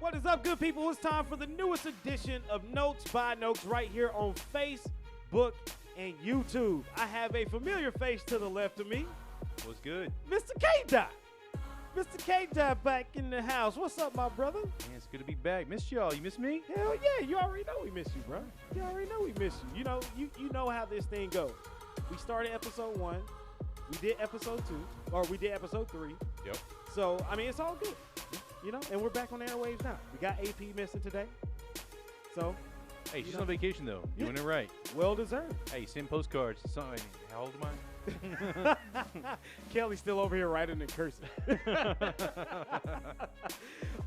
What is up, good people? It's time for the newest edition of Notes by Notes right here on Facebook and YouTube. I have a familiar face to the left of me. What's good? Mr. K-Dot. Mr. K-Dot back in the house. What's up, my brother? Man, it's good to be back. Missed y'all. You miss me? Hell yeah, you already know we miss you, bro. You already know we miss you. You know how this thing goes. We started episode 1. We did episode 2. Or we did episode 3. Yep. So, I mean, it's all good. You know, and we're back on the airwaves now. We got AP missing today. So, Hey, she's on vacation, though. Doing it right. well deserved. Hey, send postcards. Something. How old am I? Kelly's still over here writing and cursing.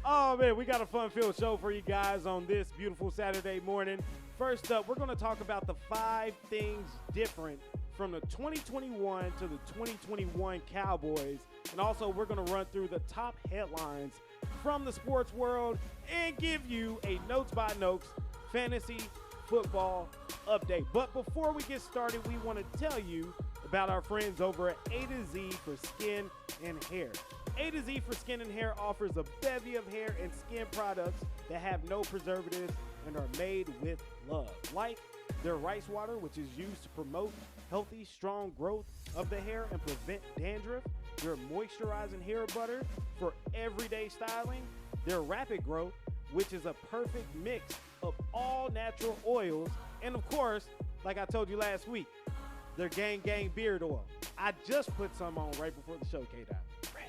Oh, man, we got a fun-filled show for you guys on this beautiful Saturday morning. First up, we're going to talk about the 5 things different from the 2021 to the 2021 Cowboys. And also, we're going to run through the top headlines from the sports world and give you a Notes by Notes fantasy football update. But before we get started, we want to tell you about our friends over at A to Z for Skin and Hair. A to Z for Skin and Hair offers a bevy of hair and skin products that have no preservatives and are made with love. Like their rice water, which is used to promote healthy, strong growth of the hair and prevent dandruff. Their moisturizing hair butter for everyday styling. Their rapid growth, which is a perfect mix of all natural oils. And of course, like I told you last week, their Gang Gang beard oil. I just put some on right before the show, K-Dot. Fresh.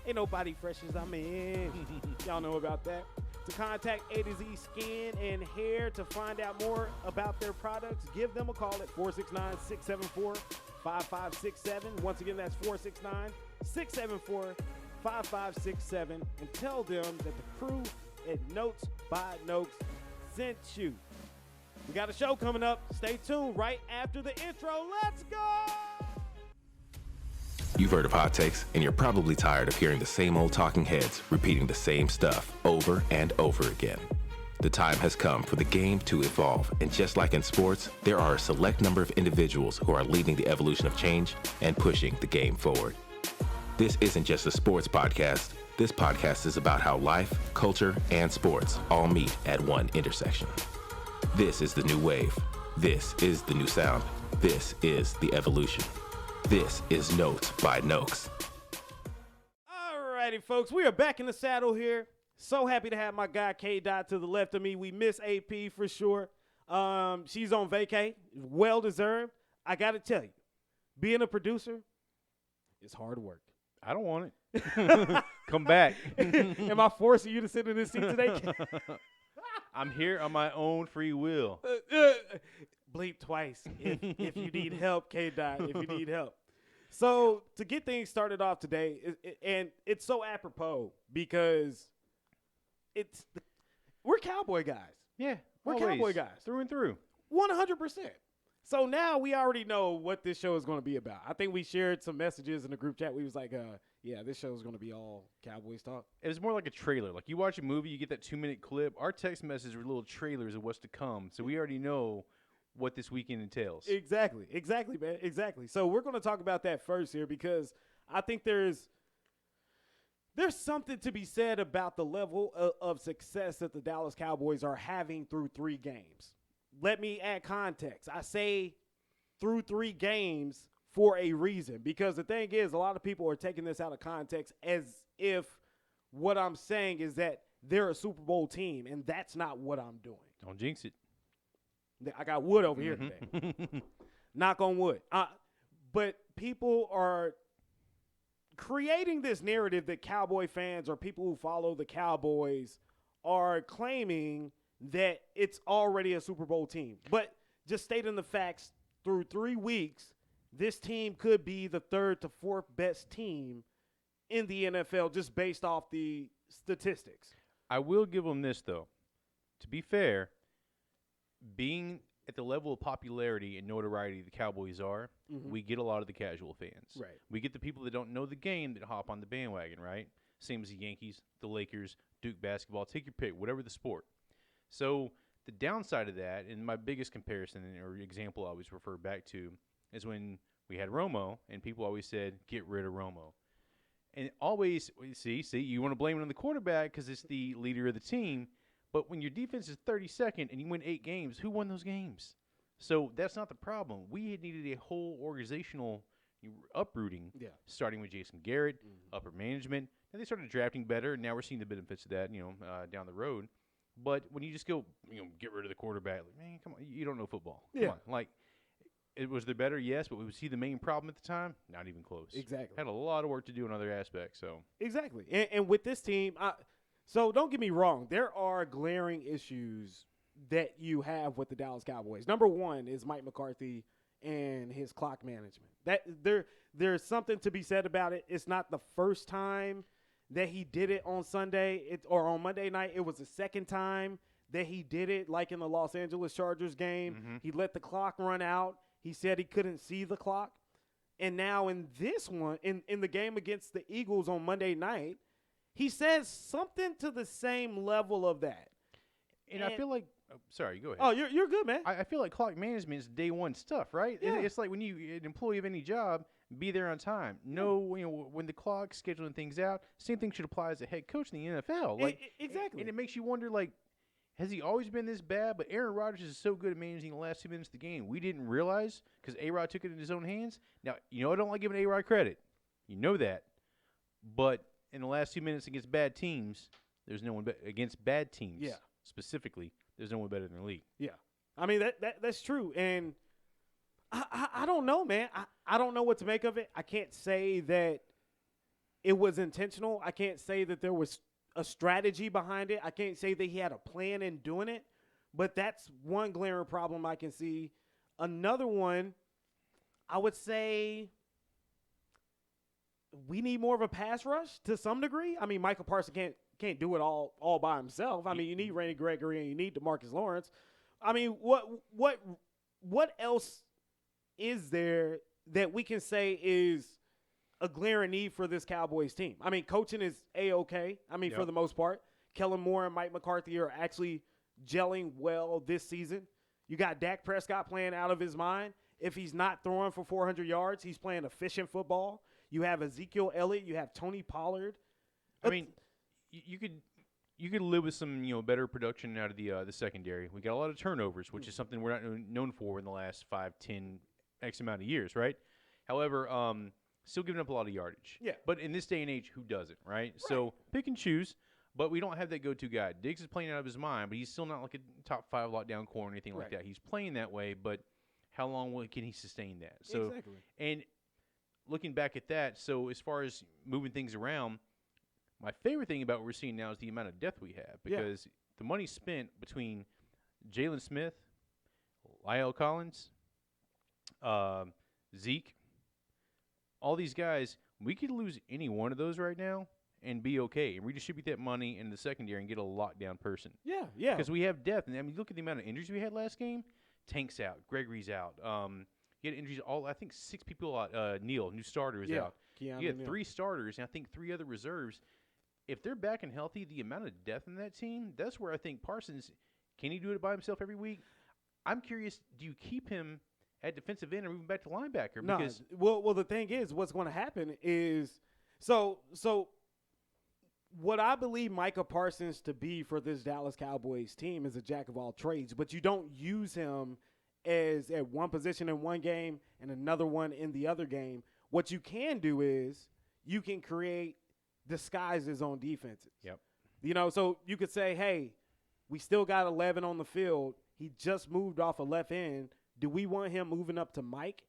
Ain't nobody fresh as I'm in. Y'all know about that. To contact A to Z Skin and Hair to find out more about their products, give them a call at 469-674-5567. Once again, that's 469-674-5567. And tell them that the crew at Notes by Notes sent you. We got a show coming up. Stay tuned right after the intro. Let's go! You've heard of hot takes, and you're probably tired of hearing the same old talking heads repeating the same stuff over and over again. The time has come for the game to evolve, and just like in sports, there are a select number of individuals who are leading the evolution of change and pushing the game forward. This isn't just a sports podcast. This podcast is about how life, culture, and sports all meet at one intersection. This is the new wave. This is the new sound. This is the evolution. This is Notes by Notes. Alrighty, folks, we are back in the saddle here. So happy to have my guy K-Dot to the left of me. We miss AP for sure. She's on vacay, well deserved. I got to tell you, being a producer is hard work. I don't want it. Come back. Am I forcing you to sit in this seat today? I'm here on my own free will. Bleep twice if you need help, K-Dot, if you need help. So to get things started off today, and it's so apropos because we're Cowboy guys. Yeah, We're always. Cowboy guys. Through and through. 100%. So now we already know what this show is going to be about. I think we shared some messages in the group chat. We was like, yeah, this show is going to be all Cowboys talk. It was more like a trailer. Like you watch a movie, you get that 2-minute clip. Our text messages were little trailers of what's to come. So we already know what this weekend entails. Exactly, man, exactly. So we're going to talk about that first here because I think there's something to be said about the level of success that the Dallas Cowboys are having through 3 games. Let me add context. I say through 3 games for a reason because the thing is a lot of people are taking this out of context as if what I'm saying is that they're a Super Bowl team, and that's not what I'm doing. Don't jinx it. I got wood over here today. Knock on wood. But people are creating this narrative that Cowboy fans or people who follow the Cowboys are claiming that it's already a Super Bowl team. But just stating the facts, through 3 weeks, this team could be the 3rd to 4th best team in the NFL just based off the statistics. I will give them this, though. To be fair, being at the level of popularity and notoriety the Cowboys are, we get a lot of the casual fans. Right. We get the people that don't know the game that hop on the bandwagon, right? Same as the Yankees, the Lakers, Duke basketball. Take your pick, whatever the sport. So the downside of that, and my biggest comparison or example I always refer back to, is when we had Romo, and people always said, get rid of Romo. And always, see, you want to blame it on the quarterback because it's the leader of the team. But when your defense is 32nd and you win 8 games, who won those games? So that's not the problem. We had needed a whole organizational uprooting, starting with Jason Garrett, upper management. And they started drafting better, and now we're seeing the benefits of that, down the road. But when you just go, get rid of the quarterback, like, man, come on, you don't know football. Come on. Like, was there better? Yes, but was he the main problem at the time? Not even close. Exactly. Had a lot of work to do in other aspects. So exactly, and with this team, so don't get me wrong, there are glaring issues that you have with the Dallas Cowboys. Number one is Mike McCarthy and his clock management. That there's something to be said about it. It's not the first time that he did it on Sunday or on Monday night. It was the second time that he did it, like in the Los Angeles Chargers game. Mm-hmm. He let the clock run out. He said he couldn't see the clock. And now in this one, in the game against the Eagles on Monday night, he says something to the same level of that. And I feel like sorry, go ahead. Oh, you're good, man. I feel like clock management is day one stuff, right? Yeah. It's like when an employee of any job, be there on time. No, when the clock's scheduling things out, same thing should apply as a head coach in the NFL. Like exactly. And it makes you wonder, like, has he always been this bad? But Aaron Rodgers is so good at managing the last 2 minutes of the game. We didn't realize because A-Rod took it in his own hands. Now, I don't like giving A-Rod credit. You know that. But in the last 2 minutes against bad teams, there's no one against bad teams specifically. There's no one better than the league. Yeah. I mean, that's true. And I don't know, man. I don't know what to make of it. I can't say that it was intentional. I can't say that there was a strategy behind it. I can't say that he had a plan in doing it. But that's one glaring problem I can see. Another one, I would say we need more of a pass rush to some degree. I mean, Michael Parsons can't do it all by himself. I mean, you need Randy Gregory and you need DeMarcus Lawrence. I mean, what else is there that we can say is a glaring need for this Cowboys team? I mean, coaching is A-okay. I mean, for the most part. Kellen Moore and Mike McCarthy are actually gelling well this season. You got Dak Prescott playing out of his mind. If he's not throwing for 400 yards, he's playing efficient football. You have Ezekiel Elliott. You have Tony Pollard. I mean, you could live with some better production out of the secondary. We got a lot of turnovers, which is something we're not known for in the last 5, 10, X amount of years, right? However, still giving up a lot of yardage. Yeah. But in this day and age, who doesn't, right? So pick and choose. But we don't have that go-to guy. Diggs is playing out of his mind, but he's still not like a top 5 lockdown corner or anything like that. He's playing that way, but how long can he sustain that? So, exactly. And looking back at that, so as far as moving things around, my favorite thing about what we're seeing now is the amount of depth we have because the money spent between Jalen Smith, Lyle Collins, Zeke, all these guys, we could lose any one of those right now and be okay and redistribute that money in the secondary and get a lockdown person. Yeah, yeah. Because we have depth. And I mean, look at the amount of injuries we had last game. Tank's out. Gregory's out. You had injuries. I think 6 people out. Neal, new starter, is out. You had 3 starters and I think 3 other reserves. If they're back and healthy, the amount of depth in that team, that's where I think Parsons, can he do it by himself every week? I'm curious, do you keep him at defensive end or move him back to linebacker? No. Because Well, the thing is, what's going to happen is so what I believe Micah Parsons to be for this Dallas Cowboys team is a jack of all trades, but you don't use him as at one position in one game and another one in the other game. What you can do is you can create disguises on defenses. Yep. So you could say, hey, we still got 11 on the field. He just moved off a left end. Do we want him moving up to Mike?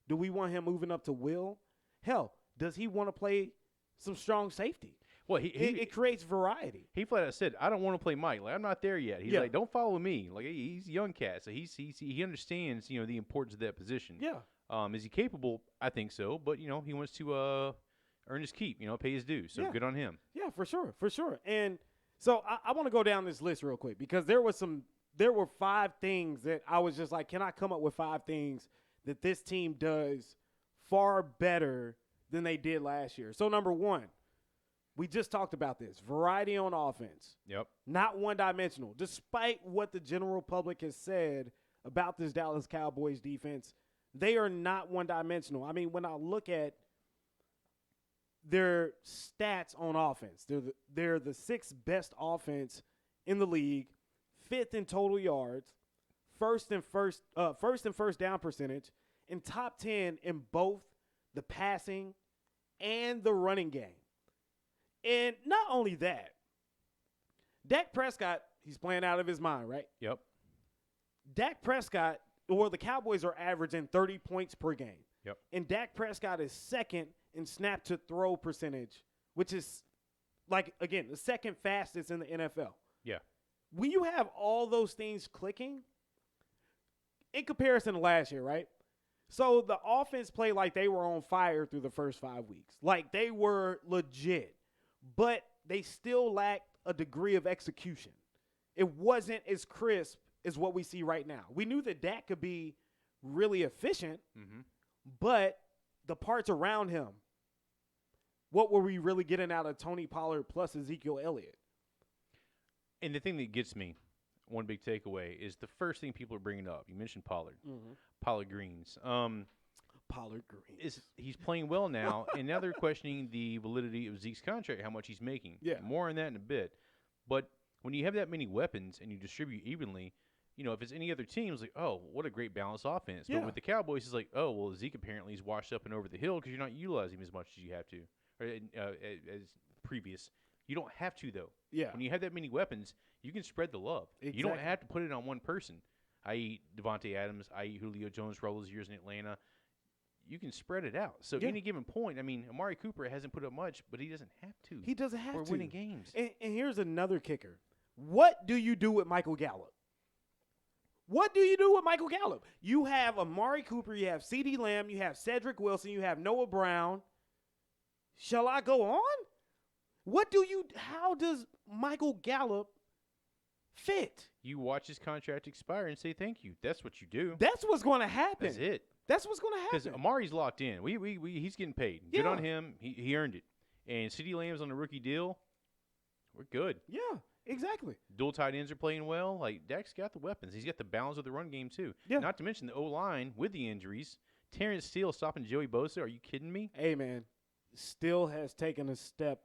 Do we want him moving up to Will? Hell, does he want to play some strong safety? Well, it creates variety. He flat out said, "I don't want to play Mike. Like I'm not there yet." He's like, "Don't follow me." Like he's a young cat, so he understands the importance of that position. Yeah. Is he capable? I think so, but he wants to earn his keep. Pay his dues. So good on him. Yeah, for sure. And so I want to go down this list real quick because there were 5 things that I was just like, can I come up with 5 things that this team does far better than they did last year? So number 1. We just talked about this. Variety on offense. Yep. Not one-dimensional. Despite what the general public has said about this Dallas Cowboys defense, they are not one-dimensional. I mean, when I look at their stats on offense. They're the sixth best offense in the league, fifth in total yards, first in first down percentage, and top 10 in both the passing and the running game. And not only that, Dak Prescott, he's playing out of his mind, right? Yep. Dak Prescott, or the Cowboys are averaging 30 points per game. Yep. And Dak Prescott is second in snap to throw percentage, which is, like, again, the second fastest in the NFL. Yeah. When you have all those things clicking, in comparison to last year, right? So the offense played like they were on fire through the first 5 weeks. Like they were legit. But they still lacked a degree of execution. It wasn't as crisp as what we see right now. We knew that Dak could be really efficient, but the parts around him, what were we really getting out of Tony Pollard plus Ezekiel Elliott? And the thing that gets me, one big takeaway, is the first thing people are bringing up. You mentioned Pollard. Pollard Greens. Pollard Greens. He's playing well now, and now they're questioning the validity of Zeke's contract, how much he's making. Yeah. More on that in a bit. But when you have that many weapons and you distribute evenly, you know, if it's any other team, it's like, oh, what a great balanced offense. Yeah. But with the Cowboys, it's like, oh, well, Zeke apparently is washed up and over the hill because you're not utilizing him as much as you have to, or as previous. You don't have to, though. Yeah. When you have that many weapons, you can spread the love. Exactly. You don't have to put it on one person, i.e. Devontae Adams, i.e. Julio Jones for all those years in Atlanta. You can spread it out. So any given point, I mean, Amari Cooper hasn't put up much, but he doesn't have to. He doesn't have to. We're winning games. And here's another kicker. What do you do with Michael Gallup? What do you do with Michael Gallup? You have Amari Cooper, you have CeeDee Lamb, you have Cedric Wilson, you have Noah Brown. Shall I go on? How does Michael Gallup fit? You watch his contract expire and say thank you. That's what you do. That's what's going to happen. That's it. That's what's going to Because happen. Amari's locked in. He's getting paid. Good Yeah. on him. He earned it. And CeeDee Lamb's on a rookie deal. We're good. Yeah, exactly. Dual tight ends are playing well. Like, Dak's got the weapons. He's got the balance of the run game, too. Yeah. Not to mention the O-line with the injuries. Terrence Steele stopping Joey Bosa. Are you kidding me? Hey, man, Still has taken a step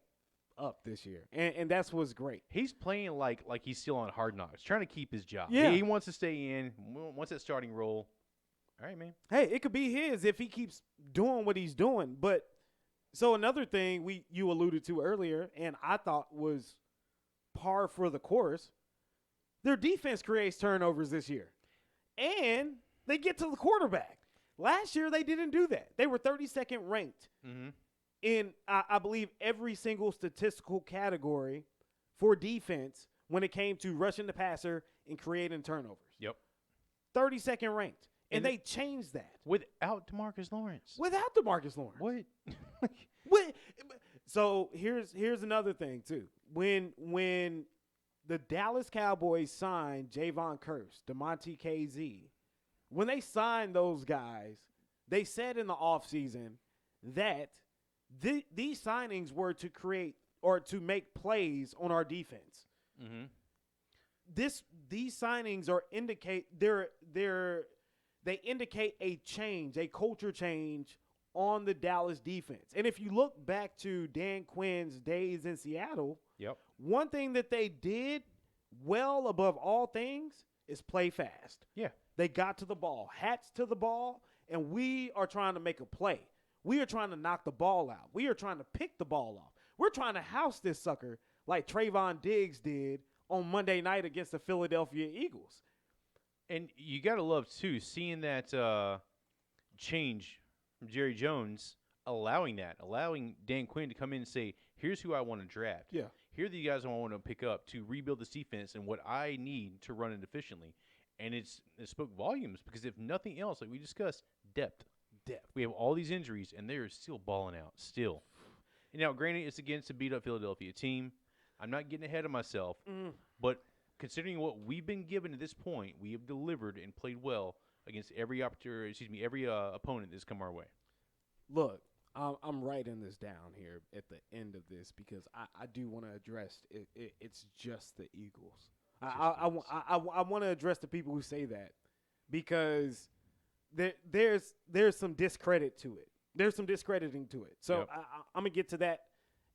up this year, and that's what's great. He's playing like he's still on Hard Knocks, trying to keep his job. Yeah. He wants to stay in, wants that starting role. All right, man. Hey, it could be his if he keeps doing what he's doing. But so another thing you alluded to earlier, and I thought was par for the course, their defense creates turnovers this year, and they get to the quarterback. Last year they didn't do that. They were 32nd ranked in I believe every single statistical category for defense when it came to rushing the passer and creating turnovers. Yep. 32nd ranked. And they changed that. Without DeMarcus Lawrence. Without DeMarcus Lawrence. What? So here's another thing, too. When the Dallas Cowboys signed Javon Curse, DeMonte KZ, when they signed those guys, they said in the offseason that these signings were to create or to make plays on our defense. Mm-hmm. These signings indicate they indicate a change, a culture change on the Dallas defense. And if you look back to Dan Quinn's days in Seattle, one thing that they did well above all things is play fast. Yeah. They got to the ball, hats to the ball, and we are trying to make a play. We are trying to knock the ball out. We are trying to pick the ball off. We're trying to house this sucker like Trayvon Diggs did on Monday night against the Philadelphia Eagles. And you got to love, too, seeing that change from Jerry Jones, allowing Dan Quinn to come in and say, here's who I want to draft. Yeah. Here are the guys I want to pick up to rebuild this defense and what I need to run it efficiently. And it spoke volumes because if nothing else, like we discussed, depth. We have all these injuries, and they're still balling out, still. And now, granted, it's against a beat-up Philadelphia team. I'm not getting ahead of myself, but considering what we've been given to this point, we have delivered and played well against every opponent that's come our way. Look, I'm writing this down here at the end of this because I do want to address it. It's just the Eagles. I want to address the people who say that because there's some discredit to it. There's some discrediting to it. So Yep. I'm gonna get to that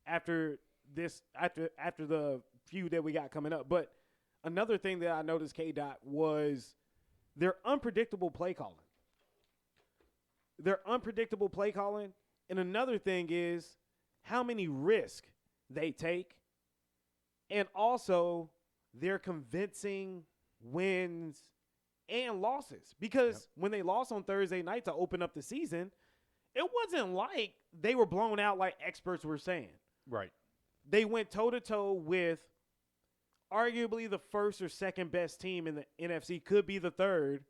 after the few that we got coming up. But another thing that I noticed, K-Dot, was their unpredictable play calling. And another thing is how many risks they take, and also their convincing wins and losses. Because when they lost on Thursday night to open up the season, it wasn't like they were blown out like experts were saying. Right. They went toe-to-toe with arguably the first or second best team in the NFC, could be the third,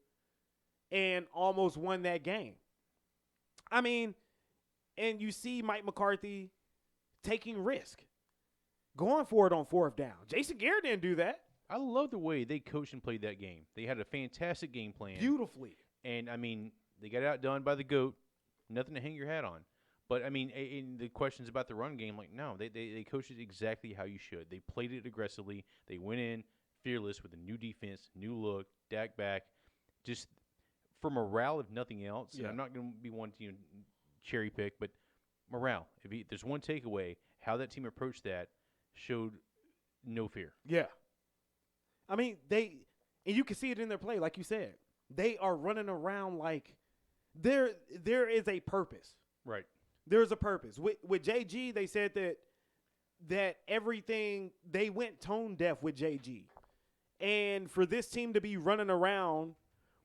and almost won that game. I mean, and you see Mike McCarthy taking risk, going for it on fourth down. Jason Garrett didn't do that. I love the way they coached and played that game. They had a fantastic game plan. Beautifully. And, I mean, they got outdone by the GOAT. Nothing to hang your hat on. But, I mean, in the questions about the run game, like, no, they coached it exactly how you should. They played it aggressively. They went in fearless with a new defense, new look, Dak back. Just for morale, if nothing else. Yeah. And I'm not going to be one to cherry pick, but morale. If there's one takeaway, how that team approached that showed no fear. Yeah. I mean, and you can see it in their play, like you said. They are running around like there is a purpose. Right. There's a purpose. With JG, they said that everything, they went tone deaf with JG. And for this team to be running around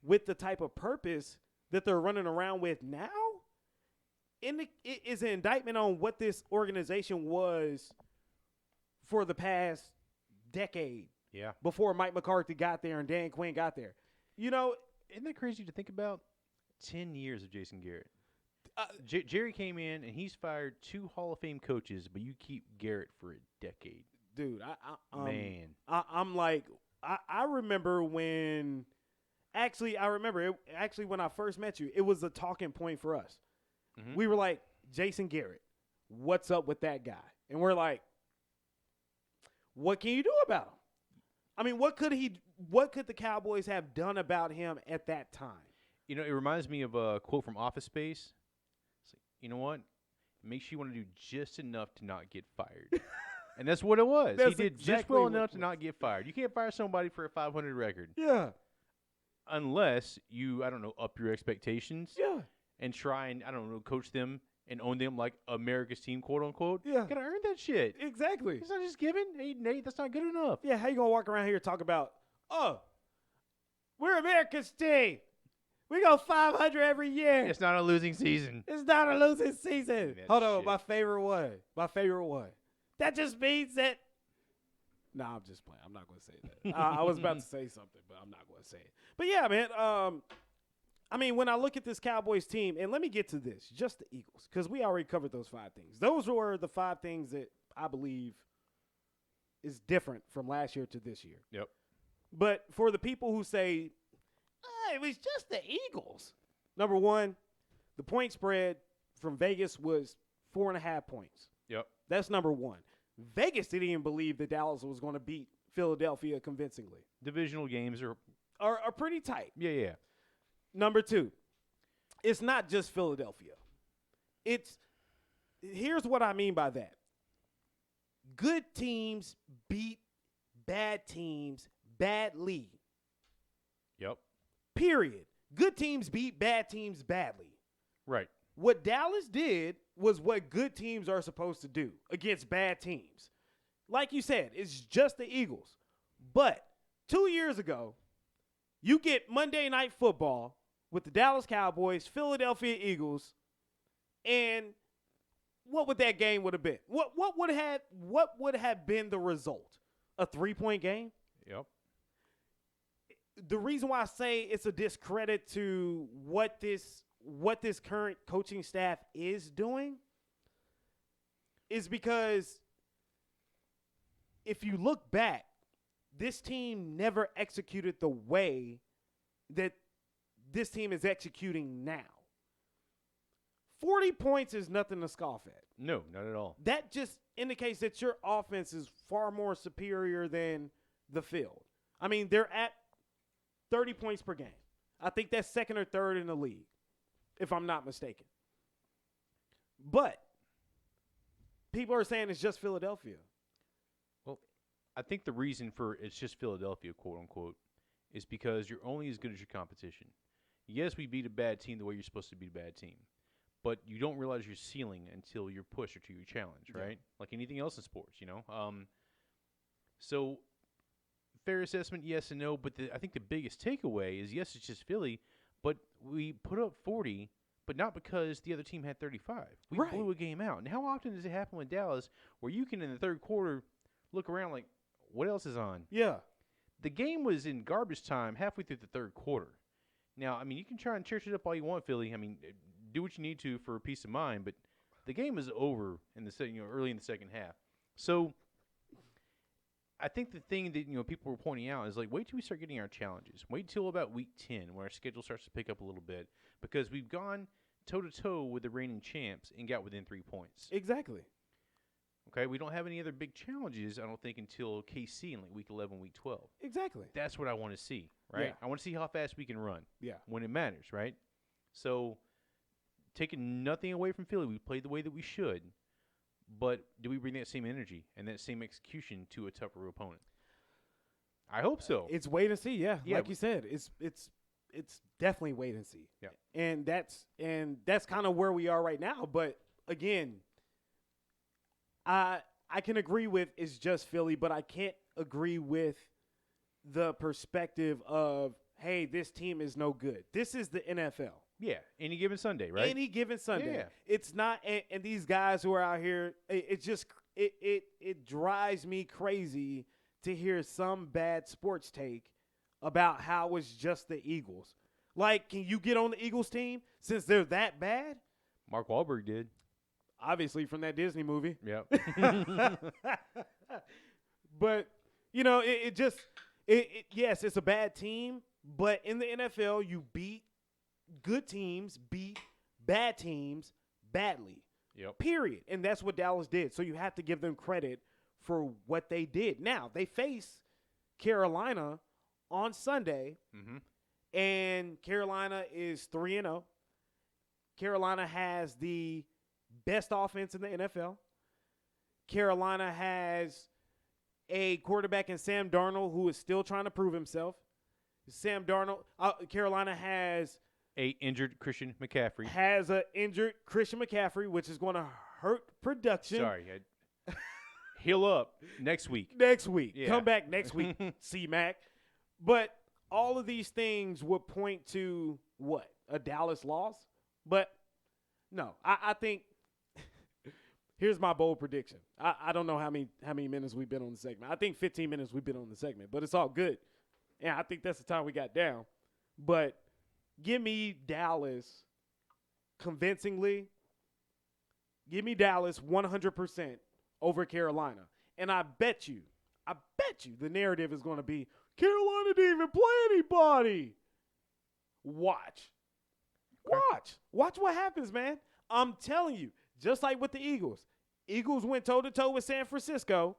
with the type of purpose that they're running around with now, it is an indictment on what this organization was for the past decade. Yeah. Before Mike McCarthy got there and Dan Quinn got there. You know, isn't that crazy to think about? 10 years of Jason Garrett. Jerry came in, and he's fired 2 Hall of Fame coaches, but you keep Garrett for a decade. Dude, Man. I'm like, I remember when – actually, when I first met you, it was a talking point for us. Mm-hmm. We were like, Jason Garrett, what's up with that guy? And we're like, what can you do about him? I mean, what could the Cowboys have done about him at that time? You know, it reminds me of a quote from Office Space. It's like, you know what? It makes you want to do just enough to not get fired. And that's what it was. He did just well enough to not get fired. You can't fire somebody for a 500 record. Yeah. Unless you, I don't know, up your expectations. Yeah. And try and, I don't know, coach them and own them like America's team, quote unquote. Yeah. You gotta earn that shit. Exactly. It's not just given 8-8. That's not good enough. Yeah, how you gonna walk around here and talk about, we're America's team. We go 500 every year. It's not a losing season. It's not a losing season. Hold on, shit. my favorite one. That just means that. No, I'm just playing. I'm not going to say that. I was about to say something, but I'm not going to say it. But yeah, man. I mean, when I look at this Cowboys team, and let me get to this, just the Eagles, because we already covered those 5 things. Those were the 5 things that I believe is different from last year to this year. Yep. But for the people who say, it was just the Eagles. Number one, the point spread from Vegas was 4.5 points. Yep. That's number one. Vegas didn't even believe that Dallas was going to beat Philadelphia convincingly. Divisional games are pretty tight. Yeah. Number 2, it's not just Philadelphia. Here's what I mean by that. Good teams beat bad teams badly. Yep. Period. Good teams beat bad teams badly. Right. What Dallas did was what good teams are supposed to do against bad teams. Like you said, it's just the Eagles. But 2 years ago, you get Monday Night Football with the Dallas Cowboys, Philadelphia Eagles, and what would that game would have been? What would have been the result? A 3-point game? Yep. The reason why I say it's a discredit to what this current coaching staff is doing is because if you look back, this team never executed the way that this team is executing now. 40 points is nothing to scoff at. No, not at all. That just indicates that your offense is far more superior than the field. I mean, they're at 30 points per game. I think that's second or third in the league, if I'm not mistaken. But people are saying it's just Philadelphia. Well, I think the reason for it's just Philadelphia, quote unquote, is because you're only as good as your competition. Yes, we beat a bad team the way you're supposed to beat a bad team, but you don't realize your ceiling until you're pushed or to your challenge, right? Like anything else in sports, you know. So fair assessment, yes and no. But I think the biggest takeaway is yes, it's just Philly, but we put up 40, but not because the other team had 35. We blew a game out. And how often does it happen with Dallas where you can in the third quarter look around like, what else is on? Yeah. The game was in garbage time halfway through the third quarter. Now, I mean, you can try and church it up all you want, Philly. I mean, do what you need to for peace of mind, but the game is over in the early in the second half. So I think the thing that people were pointing out is like, wait till we start getting our challenges. Wait till about week 10 where our schedule starts to pick up a little bit because we've gone toe-to-toe with the reigning champs and got within 3 points. Exactly. Okay, we don't have any other big challenges, I don't think, until KC in like week 11, week 12. Exactly. That's what I want to see, right? Yeah. I want to see how fast we can run. Yeah. When it matters, right? So taking nothing away from Philly, we played the way that we should, but do we bring that same energy and that same execution to a tougher opponent? I hope so. It's wait and see, yeah. Like you said, it's definitely wait and see. Yeah. And that's kind of where we are right now. But again, I can agree with it's just Philly, but I can't agree with the perspective of, hey, this team is no good. This is the NFL. Yeah, any given Sunday, right? Any given Sunday. Yeah. It's not, and these guys who are out here, it drives me crazy to hear some bad sports take about how it's just the Eagles. Like, can you get on the Eagles team since they're that bad? Mark Wahlberg did. Obviously from that Disney movie. Yeah. But, yes, it's a bad team, but in the NFL, you beat good teams, beat bad teams badly. Yep. Period. And that's what Dallas did. So you have to give them credit for what they did. Now, they face Carolina on Sunday, and Carolina is 3-0. Carolina has the best offense in the NFL. Carolina has a quarterback in Sam Darnold who is still trying to prove himself. Carolina has a injured Christian McCaffrey. Has an injured Christian McCaffrey, which is going to hurt production. Sorry. Heal up next week. Yeah. Come back next week, C-Mac. But all of these things would point to what? A Dallas loss? But no, I think here's my bold prediction. I don't know how many minutes we've been on the segment. I think 15 minutes we've been on the segment, but it's all good. And I think that's the time we got down. But give me Dallas convincingly. Give me Dallas 100% over Carolina. And I bet you the narrative is going to be Carolina didn't even play anybody. Watch what happens, man. I'm telling you, just like with the Eagles. Eagles went toe-to-toe with San Francisco.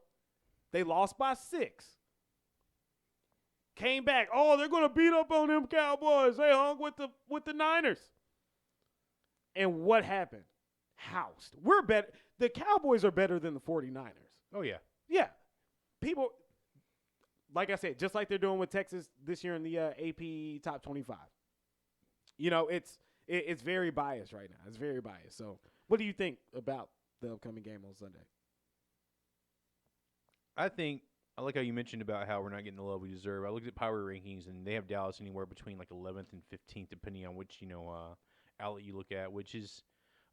They lost by 6. Came back. Oh, they're going to beat up on them Cowboys. They hung with the Niners. And what happened? Housed. We're better. The Cowboys are better than the 49ers. Oh, yeah. Yeah. People, like I said, just like they're doing with Texas this year in the AP Top 25. It's very biased right now. It's very biased. So what do you think about the upcoming game on Sunday? I like how you mentioned about how we're not getting the love we deserve. I looked at power rankings, and they have Dallas anywhere between like 11th and 15th, depending on which outlet you look at, which is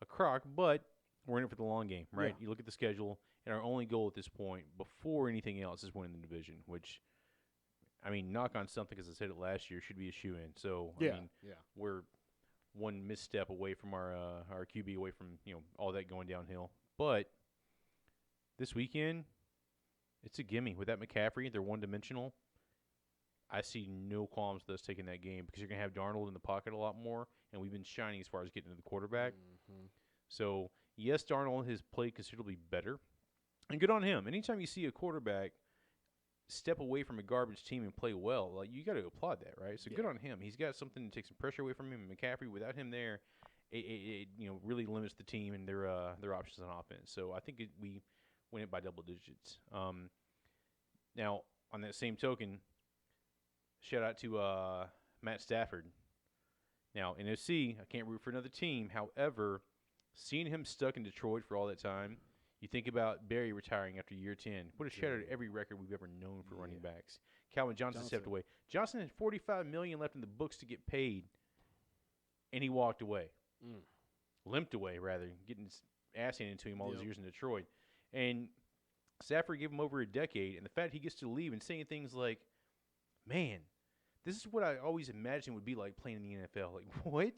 a crock. But we're in it for the long game, right? Yeah. You look at the schedule, and our only goal at this point, before anything else, is winning the division. Which, I mean, knock on something, because I said it last year, should be a shoe-in. So we're one misstep away from our QB, away from all that going downhill. But this weekend, it's a gimme. With that McCaffrey, they're one-dimensional. I see no qualms with us taking that game because you're going to have Darnold in the pocket a lot more, and we've been shining as far as getting to the quarterback. Mm-hmm. So, yes, Darnold has played considerably better, and good on him. Anytime you see a quarterback step away from a garbage team and play well, you got to applaud that, right? So, good on him. He's got something to take some pressure away from him. McCaffrey, without him there, it really limits the team and their options on offense. So I think we win it by double digits. Now, on that same token, shout out to Matt Stafford. Now, in OC, I can't root for another team. However, seeing him stuck in Detroit for all that time, you think about Barry retiring after year 10. Would have shattered every record we've ever known for running backs. Calvin Johnson stepped away. Johnson had $45 million left in the books to get paid, and he walked away. Limped away, rather, getting his ass handed to him all those years in Detroit. And Stafford gave him over a decade, and the fact he gets to leave and saying things like, man, this is what I always imagined would be like playing in the NFL. Like, what?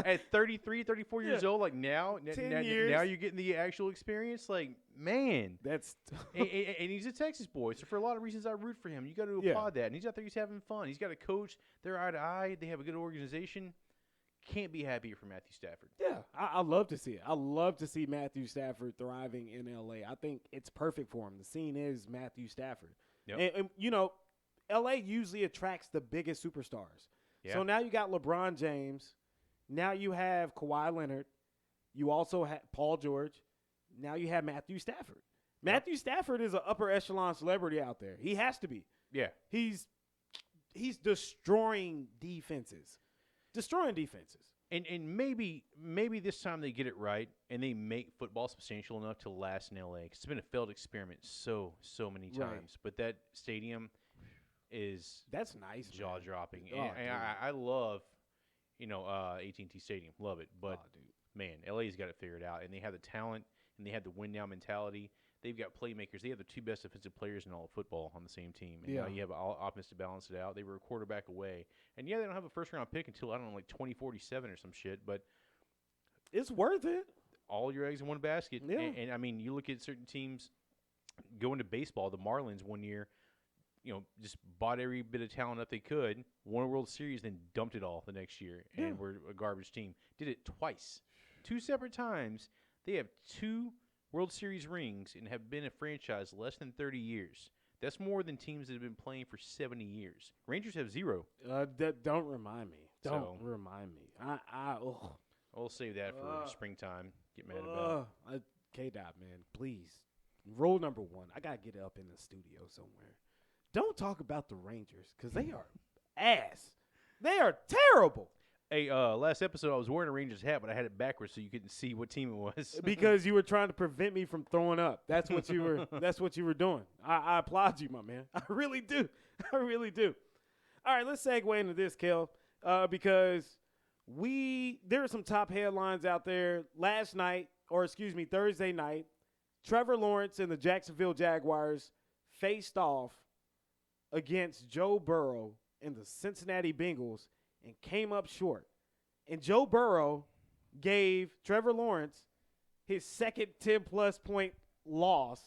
At 33, 34 years old, like now you're getting the actual experience? Like, man. That's and he's a Texas boy, so for a lot of reasons I root for him. You got to applaud that. And he's out there, he's having fun. He's got a coach. They're eye to eye. They have a good organization. Can't be happier for Matthew Stafford. Yeah, I love to see it. I love to see Matthew Stafford thriving in L.A. I think it's perfect for him. The scene is Matthew Stafford. Yep. And L.A. usually attracts the biggest superstars. Yeah. So now you got LeBron James. Now you have Kawhi Leonard. You also have Paul George. Now you have Matthew Stafford. Matthew Stafford is an upper echelon celebrity out there. He has to be. Yeah. He's destroying defenses. And maybe this time they get it right and they make football substantial enough to last in L.A. 'cause it's been a failed experiment so many times. Right. But that stadium is that's nice, jaw dropping. Oh, And I love AT&T Stadium, love it. But man, LA's got it figured out, and they have the talent and they have the win now mentality. They've got playmakers. They have the two best defensive players in all of football on the same team. And now you have all offense to balance it out. They were a quarterback away. And, they don't have a first-round pick until, 2047 or some shit. But it's worth it. All your eggs in one basket. Yeah. And I mean, you look at certain teams going to baseball. The Marlins one year, just bought every bit of talent that they could, won a World Series, then dumped it all the next year. And were a garbage team. Did it twice. 2 separate times. They have 2 World Series rings and have been a franchise less than 30 years. That's more than teams that have been playing for 70 years. Rangers have 0. Don't remind me. Remind me. We'll save that for springtime. Get mad about it. K-Dot, man, please. Rule number 1. I got to get it up in the studio somewhere. Don't talk about the Rangers because they are ass. They are terrible. Hey, last episode I was wearing a Rangers hat, but I had it backwards so you couldn't see what team it was. Because you were trying to prevent me from throwing up. That's what you were. That's what you were doing. I applaud you, my man. I really do. I really do. All right, let's segue into this, Kel, because there are some top headlines out there. Thursday night, Trevor Lawrence and the Jacksonville Jaguars faced off against Joe Burrow and the Cincinnati Bengals and came up short. And Joe Burrow gave Trevor Lawrence his second 10-plus point loss.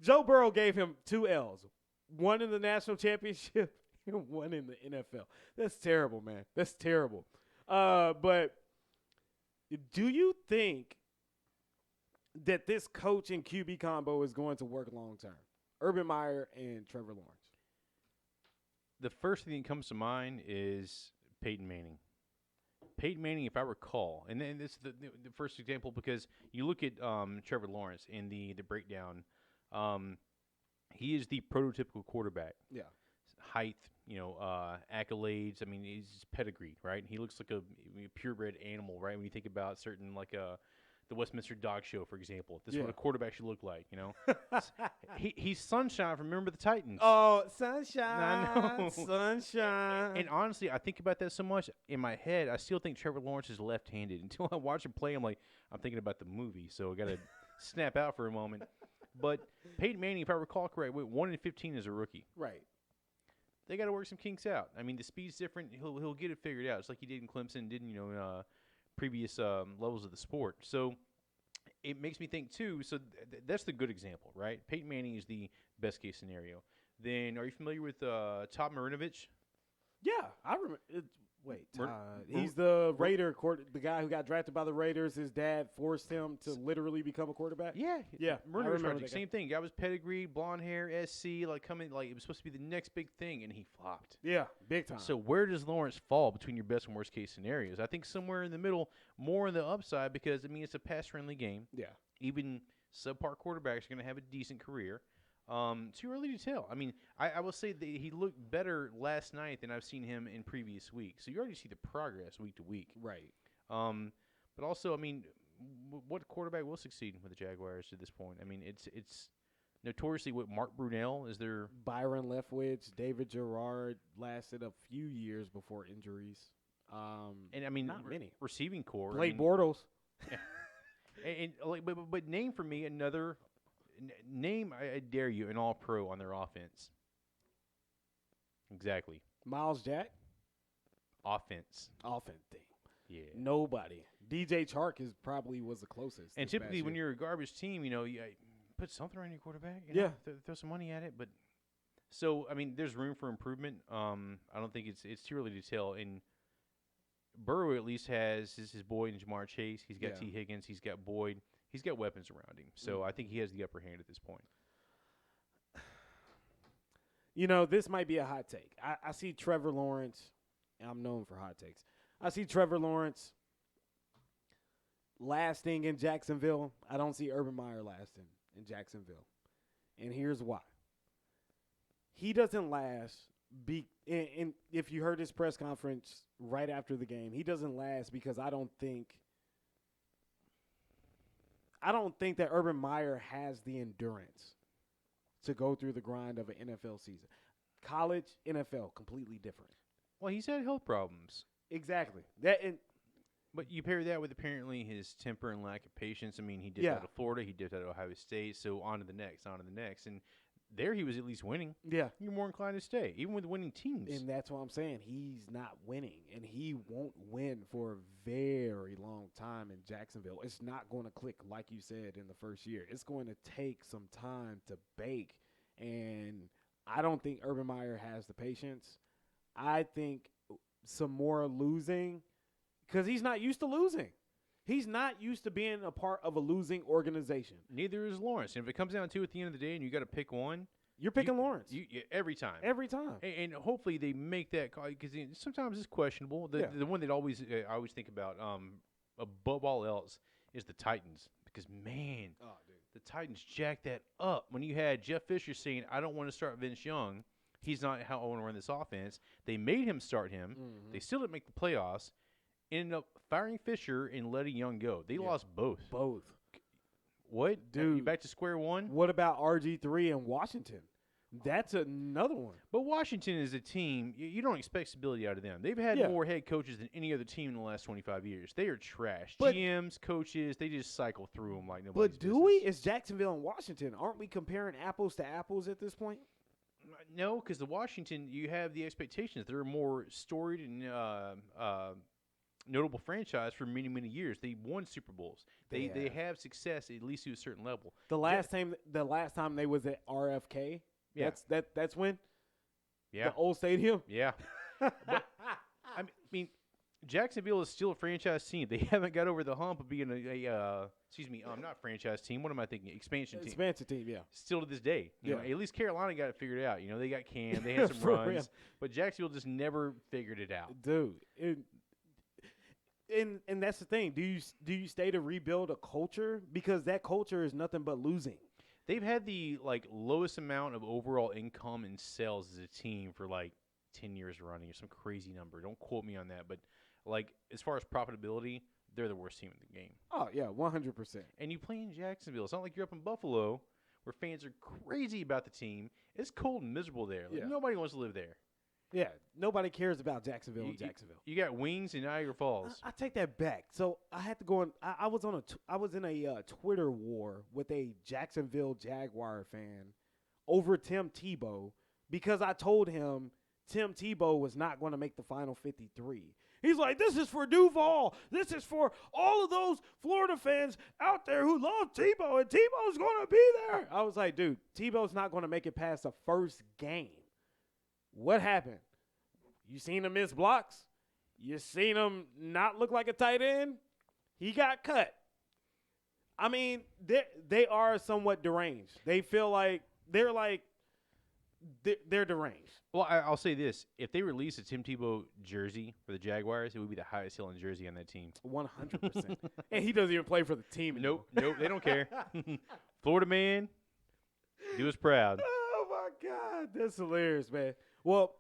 Joe Burrow gave him 2 L's, one in the national championship and one in the NFL. That's terrible, man. That's terrible. But do you think that this coach and QB combo is going to work long-term? Urban Meyer and Trevor Lawrence. The first thing that comes to mind is Peyton Manning. Peyton Manning, if I recall, and then this is the first example because you look at Trevor Lawrence in the breakdown. He is the prototypical quarterback. Yeah. Height, accolades. I mean, he's pedigreed, right? He looks like a purebred animal, right? When you think about certain the Westminster Dog Show, for example. This is what a quarterback should look like, He's Sunshine from Remember the Titans. Oh, Sunshine. I know. Sunshine. And honestly, I think about that so much. In my head, I still think Trevor Lawrence is left-handed. Until I watch him play, I'm thinking about the movie, so I got to snap out for a moment. But Peyton Manning, if I recall correctly, 1-15 as a rookie. Right. They got to work some kinks out. I mean, the speed's different. He'll get it figured out. It's like he did in Clemson, did in previous levels of the sport. So it makes me think too. So that's the good example, right? Peyton Manning is the best case scenario. Then, are you familiar with Todd Marinovich? Yeah, I remember. Wait, he's the Raider, the guy who got drafted by the Raiders. His dad forced him to literally become a quarterback. Yeah. Yeah. Same thing. Guy was pedigree, blonde hair, SC, like coming, like it was supposed to be the next big thing, and he flopped. Yeah, big time. So where does Lawrence fall between your best and worst case scenarios? I think somewhere in the middle, more on the upside, because, I mean, it's a pass-friendly game. Yeah. Even subpar quarterbacks are going to have a decent career. Too early to tell. I mean, I will say that he looked better last night than I've seen him in previous weeks. So you already see the progress week to week. Right. But also, I mean, what quarterback will succeed with the Jaguars at this point? I mean, it's notoriously what Mark Brunell is their Byron Leftwich, David Gerard lasted a few years before injuries. And I mean, not many receiving core. Blake Bortles. Yeah. But name for me another. Name, I dare you, an all-pro on their offense. Exactly. Miles Jack? Offense thing. Yeah. Nobody. DJ Chark probably was the closest. And typically when you're a garbage team, you put something on your quarterback. Yeah. Throw some money at it. But so, I mean, there's room for improvement. I don't think it's too early to tell. And Burrow at least has his boy in Jamar Chase. He's got T. Higgins. He's got Boyd. He's got weapons around him. So I think he has the upper hand at this point. This might be a hot take. I see Trevor Lawrence. I'm known for hot takes. I see Trevor Lawrence lasting in Jacksonville. I don't see Urban Meyer lasting in Jacksonville. And here's why. He doesn't last. And if you heard his press conference right after the game, he doesn't last because I don't think that Urban Meyer has the endurance to go through the grind of an NFL season. College, NFL, completely different. Well, he's had health problems. Exactly. But you pair that with apparently his temper and lack of patience. I mean, he dipped out of Florida. He dipped out of Ohio State. So on to the next. And there he was at least winning. Yeah. You're more inclined to stay, even with winning teams. And that's what I'm saying. He's not winning, and he won't win for a very long time in Jacksonville. It's not going to click, like you said, in the first year. It's going to take some time to bake, and I don't think Urban Meyer has the patience. I think some more losing, because he's not used to losing. He's not used to being a part of a losing organization. Neither is Lawrence. And if it comes down to at the end of the day and you got to pick one, you're picking Lawrence. Every time. Every time. And hopefully they make that call, because sometimes it's questionable. The one that I always think about above all else is the Titans. Because, man, the Titans jacked that up. When you had Jeff Fisher saying, I don't want to start Vince Young. He's not how I want to run this offense. They made him start him. Mm-hmm. They still didn't make the playoffs. Ended up firing Fisher and letting Young go. They lost both. What? Dude. You back to square one? What about RG3 in Washington? That's another one. But Washington is a team, you don't expect stability out of them. They've had more head coaches than any other team in the last 25 years. They are trash. But GMs, coaches, they just cycle through them like nobody's business. But do we? It's Jacksonville and Washington. Aren't we comparing apples to apples at this point? No, because the Washington, you have the expectations. They're a more storied and notable franchise for many, many years. They won Super Bowls. They have success at least to a certain level. The last time they was at RFK. Yeah. That's when. Yeah. The old stadium. Yeah. But, I mean, Jacksonville is still a franchise team. They haven't got over the hump of being not franchise team. What am I thinking? Expansion team. Expansion team, yeah. Still to this day. You know, at least Carolina got it figured out. They got Cam. They had some runs. But Jacksonville just never figured it out. Dude. And that's the thing. Do you stay to rebuild a culture? Because that culture is nothing but losing. They've had the lowest amount of overall income and sales as a team for 10 years running or some crazy number. Don't quote me on that, but as far as profitability, they're the worst team in the game. Oh yeah, 100%. And you play in Jacksonville. It's not like you're up in Buffalo where fans are crazy about the team. It's cold and miserable there. Nobody wants to live there. Yeah, nobody cares about Jacksonville and Jacksonville. You got wings in Niagara Falls. I take that back. So I had to go on. I was in a Twitter war with a Jacksonville Jaguar fan over Tim Tebow because I told him Tim Tebow was not going to make the final 53. He's like, this is for Duval. This is for all of those Florida fans out there who love Tebow, and Tebow's going to be there. I was like, dude, Tebow's not going to make it past the first game. What happened? You seen him miss blocks? You seen him not look like a tight end. He got cut. I mean, they are somewhat deranged. They feel like they're deranged. Well, I'll say this: if they release a Tim Tebow jersey for the Jaguars, it would be the highest selling jersey on that team. 100%. And he doesn't even play for the team anymore. Nope, they don't care. Florida man, do us proud. Oh my God, that's hilarious, man. Well,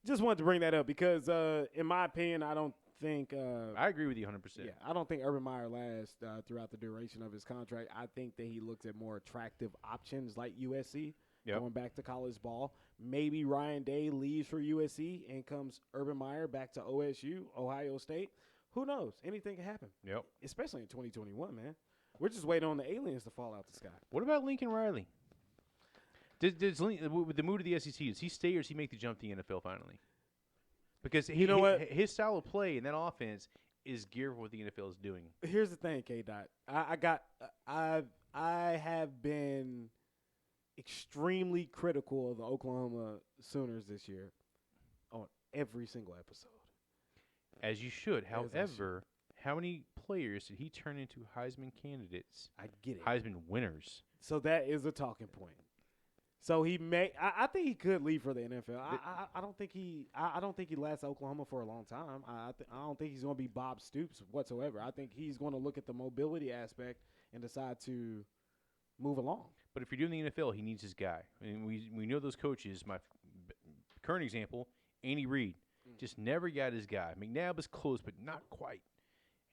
just wanted to bring that up because, in my opinion, I don't think. I agree with you 100%. Yeah, I don't think Urban Meyer lasts throughout the duration of his contract. I think that he looks at more attractive options like USC, going back to college ball. Maybe Ryan Day leaves for USC and comes Urban Meyer back to OSU, Ohio State. Who knows? Anything can happen. Yep. Especially in 2021, man. We're just waiting on the aliens to fall out the sky. What about Lincoln Riley? Does with the mood of the SEC, does he stay or does he make the jump to the NFL finally? Because his style of play and that offense is geared for what the NFL is doing. Here's the thing, K-Dot. I have been extremely critical of the Oklahoma Sooners this year on every single episode. As you should. However, how many players did he turn into Heisman candidates? I get it. Heisman winners. So that is a talking point. So he may. I think he could leave for the NFL. I don't think he. I don't think he lasts Oklahoma for a long time. I don't think he's going to be Bob Stoops whatsoever. I think he's going to look at the mobility aspect and decide to move along. But if you're doing the NFL, he needs his guy. And we know those coaches. My current example, Andy Reid, just never got his guy. McNabb was close, but not quite.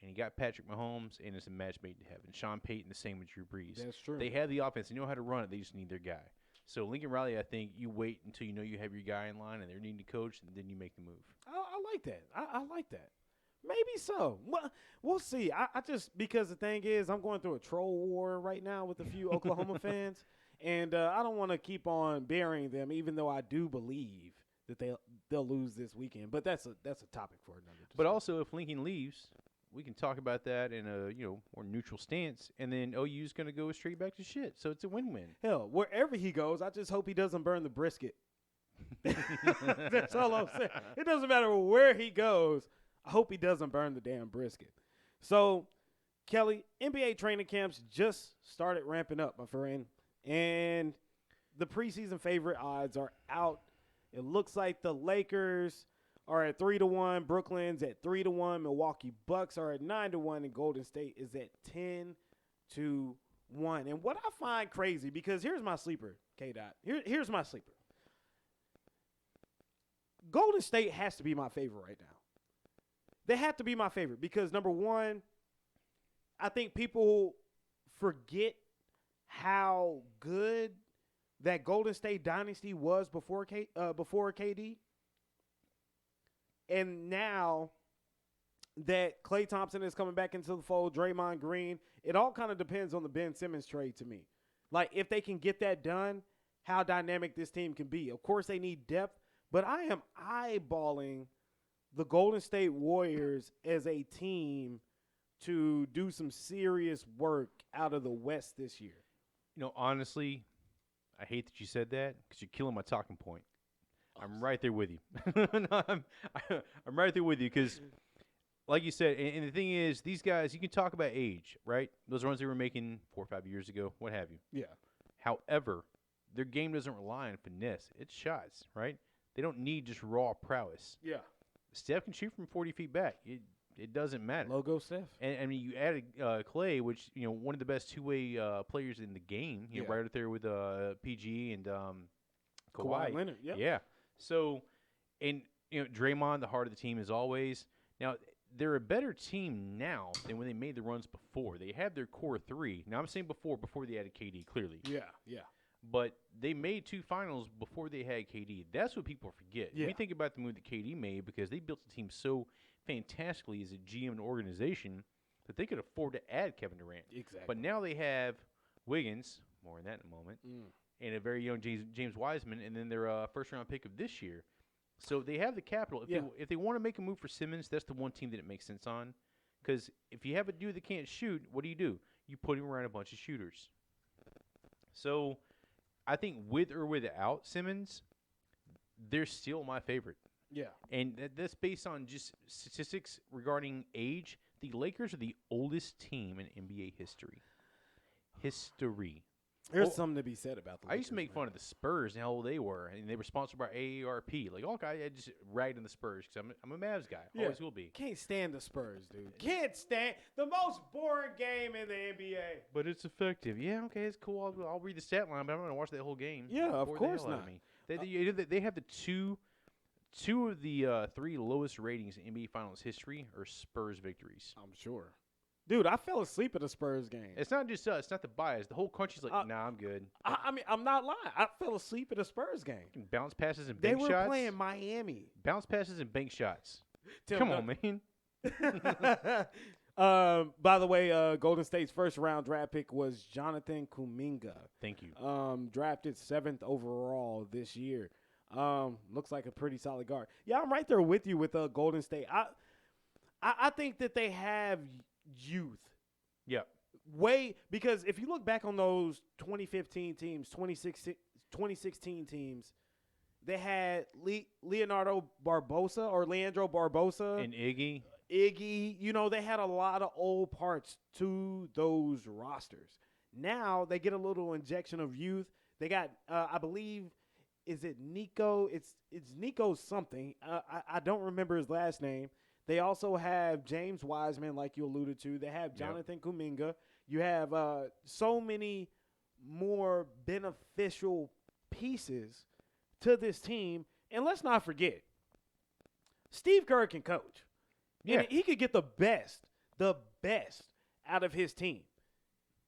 And he got Patrick Mahomes, and it's a match made in heaven. Sean Payton, the same with Drew Brees. That's true. They have the offense. They know how to run it. They just need their guy. So Lincoln Riley, I think you wait until you know you have your guy in line and they're needing to coach, and then you make the move. I like that. I like that. Maybe so. Well, we'll see. I just because the thing is, I'm going through a troll war right now with a few Oklahoma fans, and I don't want to keep on burying them, even though I do believe that they'll lose this weekend. But that's a topic for another discussion. But also, if Lincoln leaves, we can talk about that in a more neutral stance, and then OU's going to go straight back to shit. So it's a win-win. Hell, wherever he goes, I just hope he doesn't burn the brisket. That's all I'm saying. It doesn't matter where he goes. I hope he doesn't burn the damn brisket. So, Kelly, NBA training camps just started ramping up, my friend, and the preseason favorite odds are out. It looks like the Lakers are at 3-1, Brooklyn's at 3-1, Milwaukee Bucks are at 9-1, and Golden State is at 10-1. And what I find crazy, because here's my sleeper, K-Dot. Here's my sleeper. Golden State has to be my favorite right now. They have to be my favorite because, number one, I think people forget how good that Golden State dynasty was before KD. And now that Klay Thompson is coming back into the fold, Draymond Green, it all kind of depends on the Ben Simmons trade to me. Like, if they can get that done, how dynamic this team can be. Of course, they need depth, but I am eyeballing the Golden State Warriors as a team to do some serious work out of the West this year. Honestly, I hate that you said that because you're killing my talking point. I'm right there with you. I'm right there with you because, like you said, and the thing is, these guys, you can talk about age, right? Those runs they were making 4 or 5 years ago, what have you. Yeah. However, their game doesn't rely on finesse. It's shots, right? They don't need just raw prowess. Yeah. Steph can shoot from 40 feet back. It doesn't matter. Logo Steph. And I mean, you added Klay, which one of the best two-way players in the game. Right up there with PG and Kawhi Leonard. Yep. Yeah. So, and Draymond, the heart of the team as always. Now they're a better team now than when they made the runs before. They have their core three. Now I'm saying before they added KD. Clearly. Yeah. Yeah. But they made 2 finals before they had KD. That's what people forget. Yeah. We think about the move that KD made because they built the team so fantastically as a GM and organization that they could afford to add Kevin Durant. Exactly. But now they have Wiggins, more on that in a moment, and a very young James Wiseman, and then their first-round pick of this year. So they have the capital. If they want to make a move for Simmons, that's the one team that it makes sense on. Because if you have a dude that can't shoot, what do? You put him around a bunch of shooters. So I think with or without Simmons, they're still my favorite. Yeah. And that's based on just statistics regarding age. The Lakers are the oldest team in NBA history. There's something to be said about the Lakers. I used to make fun of the Spurs and how old they were, and they were sponsored by AARP. Like, okay, I just ragged on the Spurs because I'm a Mavs guy. Yeah. Always will be. Can't stand the Spurs, dude. Can't stand the most boring game in the NBA. But it's effective. Yeah, okay, it's cool. I'll read the stat line, but I'm not going to watch the whole game. Yeah, of Bore the course hell out not. of me. They have the two of the three lowest ratings in NBA Finals history are Spurs victories. I'm sure. Dude, I fell asleep at a Spurs game. It's not just us. It's not the bias. The whole country's like, nah, I'm good. I mean, I'm not lying. I fell asleep at a Spurs game. Bounce passes and They bank were shots. playing Miami. Bounce passes and bank shots. Till Come on, man. By the way, Golden State's first round draft pick was Jonathan Kuminga. Thank you. Drafted 7th overall this year. Looks like a pretty solid guard. Yeah, I'm right there with you with Golden State. I think that they have youth. Yeah. Because if you look back on those 2015 teams, 2016 teams, they had Leandro Barbosa And Iggy. They had a lot of old parts to those rosters. Now they get a little injection of youth. They got, I believe, is it Nico? It's Nico something. I don't remember his last name. They also have James Wiseman, like you alluded to. They have Jonathan Kuminga. You have so many more beneficial pieces to this team. And let's not forget, Steve Kerr can coach. Yeah. And he could get the best out of his team.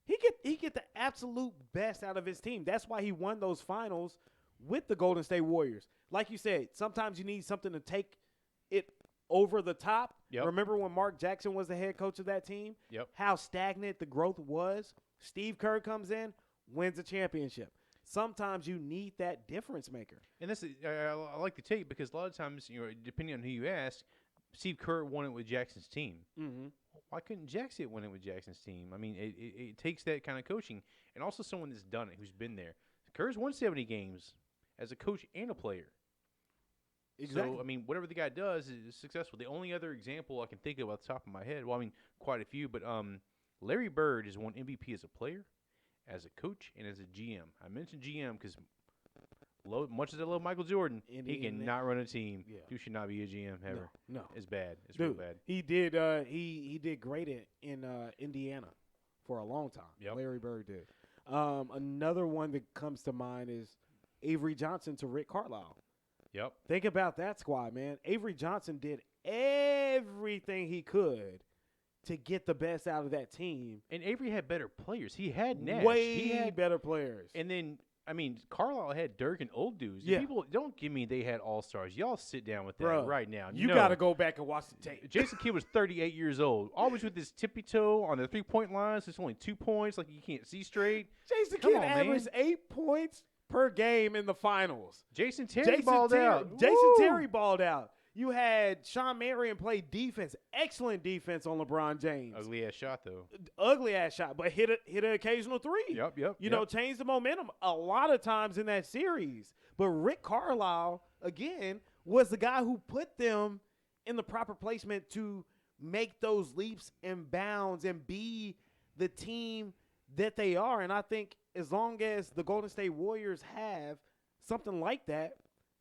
He get the absolute best out of his team. That's why he won those finals with the Golden State Warriors. Like you said, sometimes you need something to take it over the top. Yep. Remember when Mark Jackson was the head coach of that team? Yep. How stagnant the growth was? Steve Kerr comes in, wins a championship. Sometimes you need that difference maker. And this is, I like the take because a lot of times, depending on who you ask, Steve Kerr won it with Jackson's team. Mm-hmm. Why couldn't Jackson win it with Jackson's team? I mean, it takes that kind of coaching and also someone that's done it, who's been there. Kerr's won 70 games as a coach and a player. Exactly. So, I mean, whatever the guy does is successful. The only other example I can think of off the top of my head, well, I mean, quite a few, but Larry Bird has won MVP as a player, as a coach, and as a GM. I mentioned GM because much as I love Michael Jordan, he cannot run a team. Yeah. You should not be a GM ever. No. It's bad. It's Dude, real bad. he did he did great in Indiana for a long time. Yep. Larry Bird did. Another one that comes to mind is Avery Johnson to Rick Carlisle. Yep. Think about that squad, man. Avery Johnson did everything he could to get the best out of that team. And Avery had better players. He had Nash. He had better players. And then, I mean, Carlisle had Dirk and old dudes. Yeah. People don't give me they had all-stars. Y'all sit down with that Bruh, right now. You No. got to go back and watch the tape. Jason Kidd was 38 years old. Always with his tippy toe on the three-point line. So it's only 2 points, like you can't see straight. Jason Come Kidd on, averaged man. 8 points per game in the finals. Jason Terry balled out. Jason Woo! Terry balled out. You had Sean Marion play defense, excellent defense on LeBron James. Ugly-ass shot, though. Ugly ass shot, but hit an occasional three. Yep. You know, changed the momentum a lot of times in that series. But Rick Carlisle, again, was the guy who put them in the proper placement to make those leaps and bounds and be the team that they are. And I think as long as the Golden State Warriors have something like that,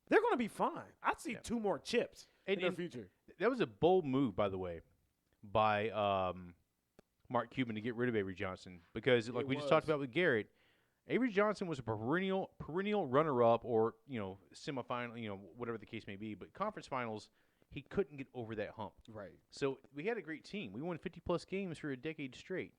they're going to be fine. I'd see 2 more chips in their future. That was a bold move, by the way, by Mark Cuban to get rid of Avery Johnson because, like we just talked about with Garrett, Avery Johnson was a perennial runner-up or, semifinal, whatever the case may be. But conference finals, he couldn't get over that hump. Right. So we had a great team. We won 50-plus games for a decade straight.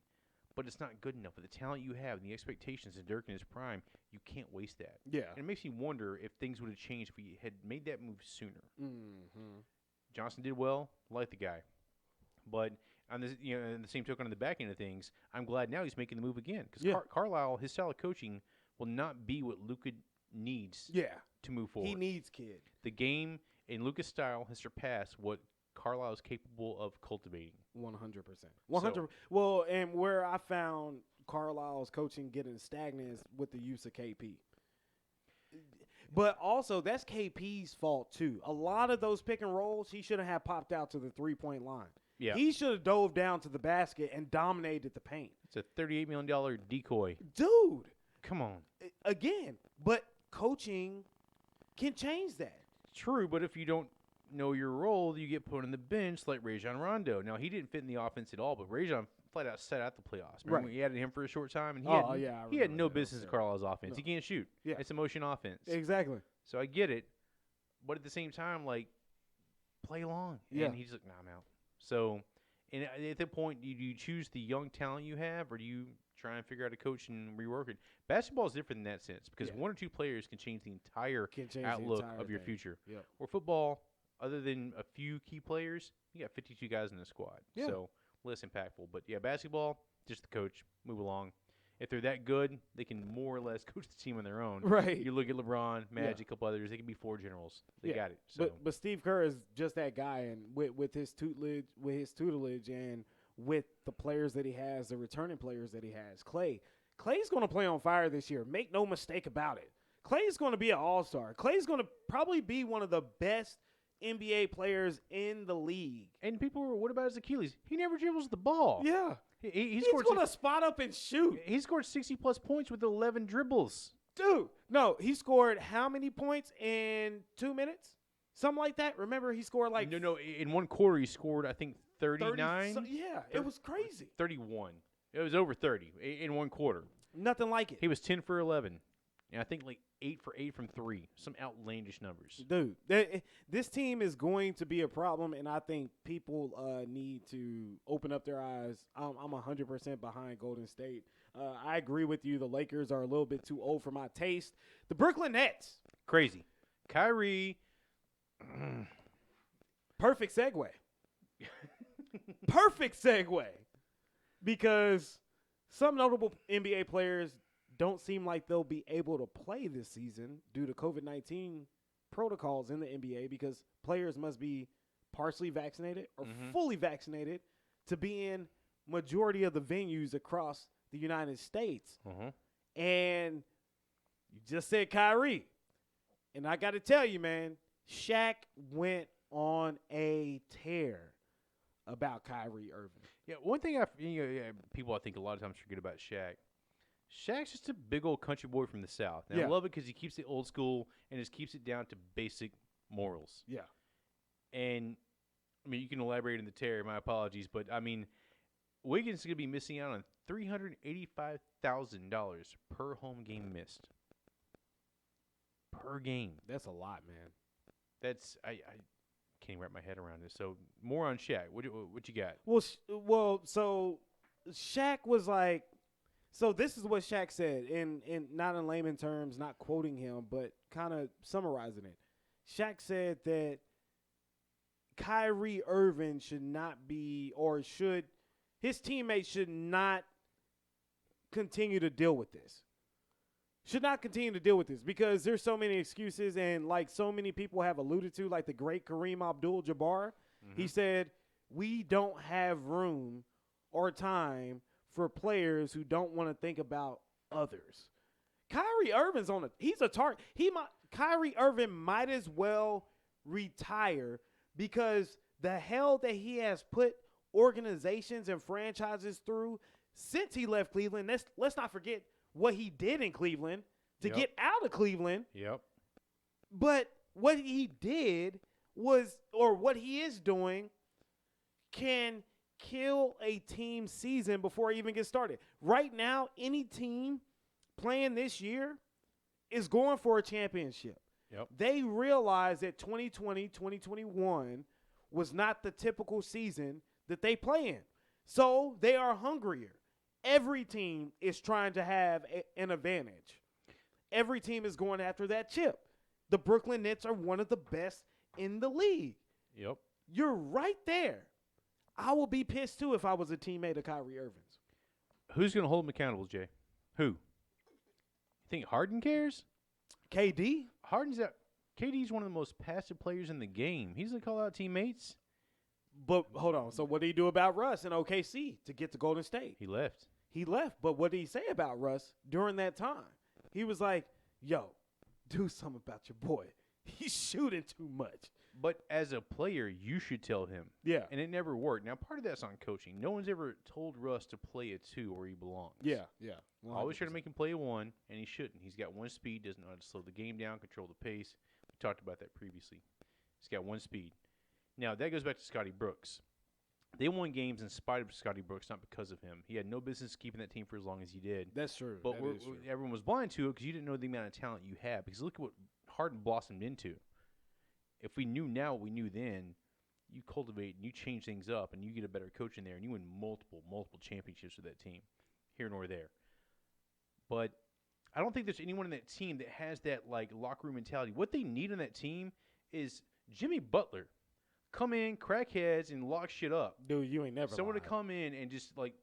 But it's not good enough. With the talent you have and the expectations of Dirk in his prime, you can't waste that. Yeah. And it makes me wonder if things would have changed if we had made that move sooner. Mm-hmm. Johnson did well. Like the guy. But on this, in the same token, on the back end of things, I'm glad now he's making the move again. Because Carlisle, his style of coaching will not be what Luka needs to move forward. He needs Kidd. The game in Luka's style has surpassed what Carlisle is capable of cultivating. 100%. 100. Well, and where I found Carlisle's coaching getting stagnant is with the use of KP. But also, that's KP's fault, too. A lot of those pick and rolls, he shouldn't have popped out to the three-point line. Yeah. He should have dove down to the basket and dominated the paint. It's a $38 million decoy. Dude. Come on. Again, but coaching can change that. True, but if you don't know your role, you get put on the bench like Rajon Rondo. Now, he didn't fit in the offense at all, but Rajon flat out set out the playoffs. Remember when we added him for a short time? And he had no business in Carlisle's offense. No. He can't shoot. Yeah. It's a motion offense. Exactly. So I get it. But at the same time, like, play long. Yeah. And he's like, nah, I'm out. So and at that point, do you choose the young talent you have, or do you try and figure out a coach and rework it? Basketball is different in that sense because one or two players can change the entire outlook of your future. Yep. Or football, other than a few key players, you got 52 guys in the squad. Yeah. So less impactful. But, yeah, basketball, just the coach, move along. If they're that good, they can more or less coach the team on their own. Right. You look at LeBron, Magic, a couple others, they can be floor generals. They got it. So. But Steve Kerr is just that guy, and with his tutelage and with the players that he has, the returning players that he has. Clay's going to play on fire this year. Make no mistake about it. Clay's going to be an all-star. Clay's going to probably be one of the best NBA players in the league. And people were, what about his Achilles? He never dribbles the ball. Yeah. He's going to spot up and shoot. He scored 60-plus points with 11 dribbles. Dude, no, he scored how many points in 2 minutes? Something like that. Remember, he scored like... No, in one quarter he scored, I think, 39. It was crazy. 31. It was over 30 in one quarter. Nothing like it. He was 10 for 11. And I think like 8 for 8 from 3. Some outlandish numbers. Dude, this team is going to be a problem, and I think people need to open up their eyes. I'm 100% behind Golden State. I agree with you. The Lakers are a little bit too old for my taste. The Brooklyn Nets. Crazy. Kyrie. Perfect segue. Perfect segue. Because some notable NBA players don't seem like they'll be able to play this season due to COVID-19 protocols in the NBA because players must be partially vaccinated or fully vaccinated to be in majority of the venues across the United States. And you just said Kyrie. And I got to tell you, man, Shaq went on a tear about Kyrie Irving. Yeah, one thing people I think a lot of times forget about Shaq. Shaq's just a big old country boy from the South. And I love it because he keeps it old school and just keeps it down to basic morals. Yeah. And, I mean, you can elaborate on the tear. My apologies. But, I mean, Wiggins is going to be missing out on $385,000 per home game missed. Per game. That's a lot, man. That's I can't even wrap my head around this. So, more on Shaq. What you got? Well, so Shaq was like, so this is what Shaq said, in not in layman terms, not quoting him, but kind of summarizing it. Shaq said that Kyrie Irving should not be, or should, his teammates should not continue to deal with this. Should not continue to deal with this because there's so many excuses, and like so many people have alluded to, like the great Kareem Abdul-Jabbar, he said, we don't have room or time for players who don't want to think about others. Kyrie Irving's he's a target. Kyrie Irving might as well retire because the hell that he has put organizations and franchises through since he left Cleveland. Let's not forget what he did in Cleveland to get out of Cleveland. Yep. But what he did was, or what he is doing, can kill a team's season before it even gets started. Right now, any team playing this year is going for a championship. Yep. They realize that 2020, 2021 was not the typical season that they play in. So they are hungrier. Every team is trying to have an advantage. Every team is going after that chip. The Brooklyn Nets are one of the best in the league. Yep. You're right there. I would be pissed, too, if I was a teammate of Kyrie Irving's. Who's going to hold him accountable, Jay? Who? You think Harden cares? KD? KD's one of the most passive players in the game. He's going to call out teammates. But hold on. So what did he do about Russ in OKC to get to Golden State? He left. But what did he say about Russ during that time? He was like, yo, do something about your boy. He's shooting too much. But as a player, you should tell him. Yeah. And it never worked. Now, part of that's on coaching. No one's ever told Russ to play a 2 where he belongs. Yeah. Always try to make him play a 1, and he shouldn't. He's got 1 speed, doesn't know how to slow the game down, control the pace. We talked about that previously. He's got 1 speed. Now, that goes back to Scotty Brooks. They won games in spite of Scotty Brooks, not because of him. He had no business keeping that team for as long as he did. That's true. But everyone was blind to it because you didn't know the amount of talent you had. Because look at what Harden blossomed into. If we knew now what we knew then, you cultivate and you change things up and you get a better coach in there and you win multiple championships with that team, here nor there. But I don't think there's anyone in that team that has that like locker room mentality. What they need on that team is Jimmy Butler. Come in, crack heads, and lock shit up. Dude, you ain't never Someone lied. to come in and just like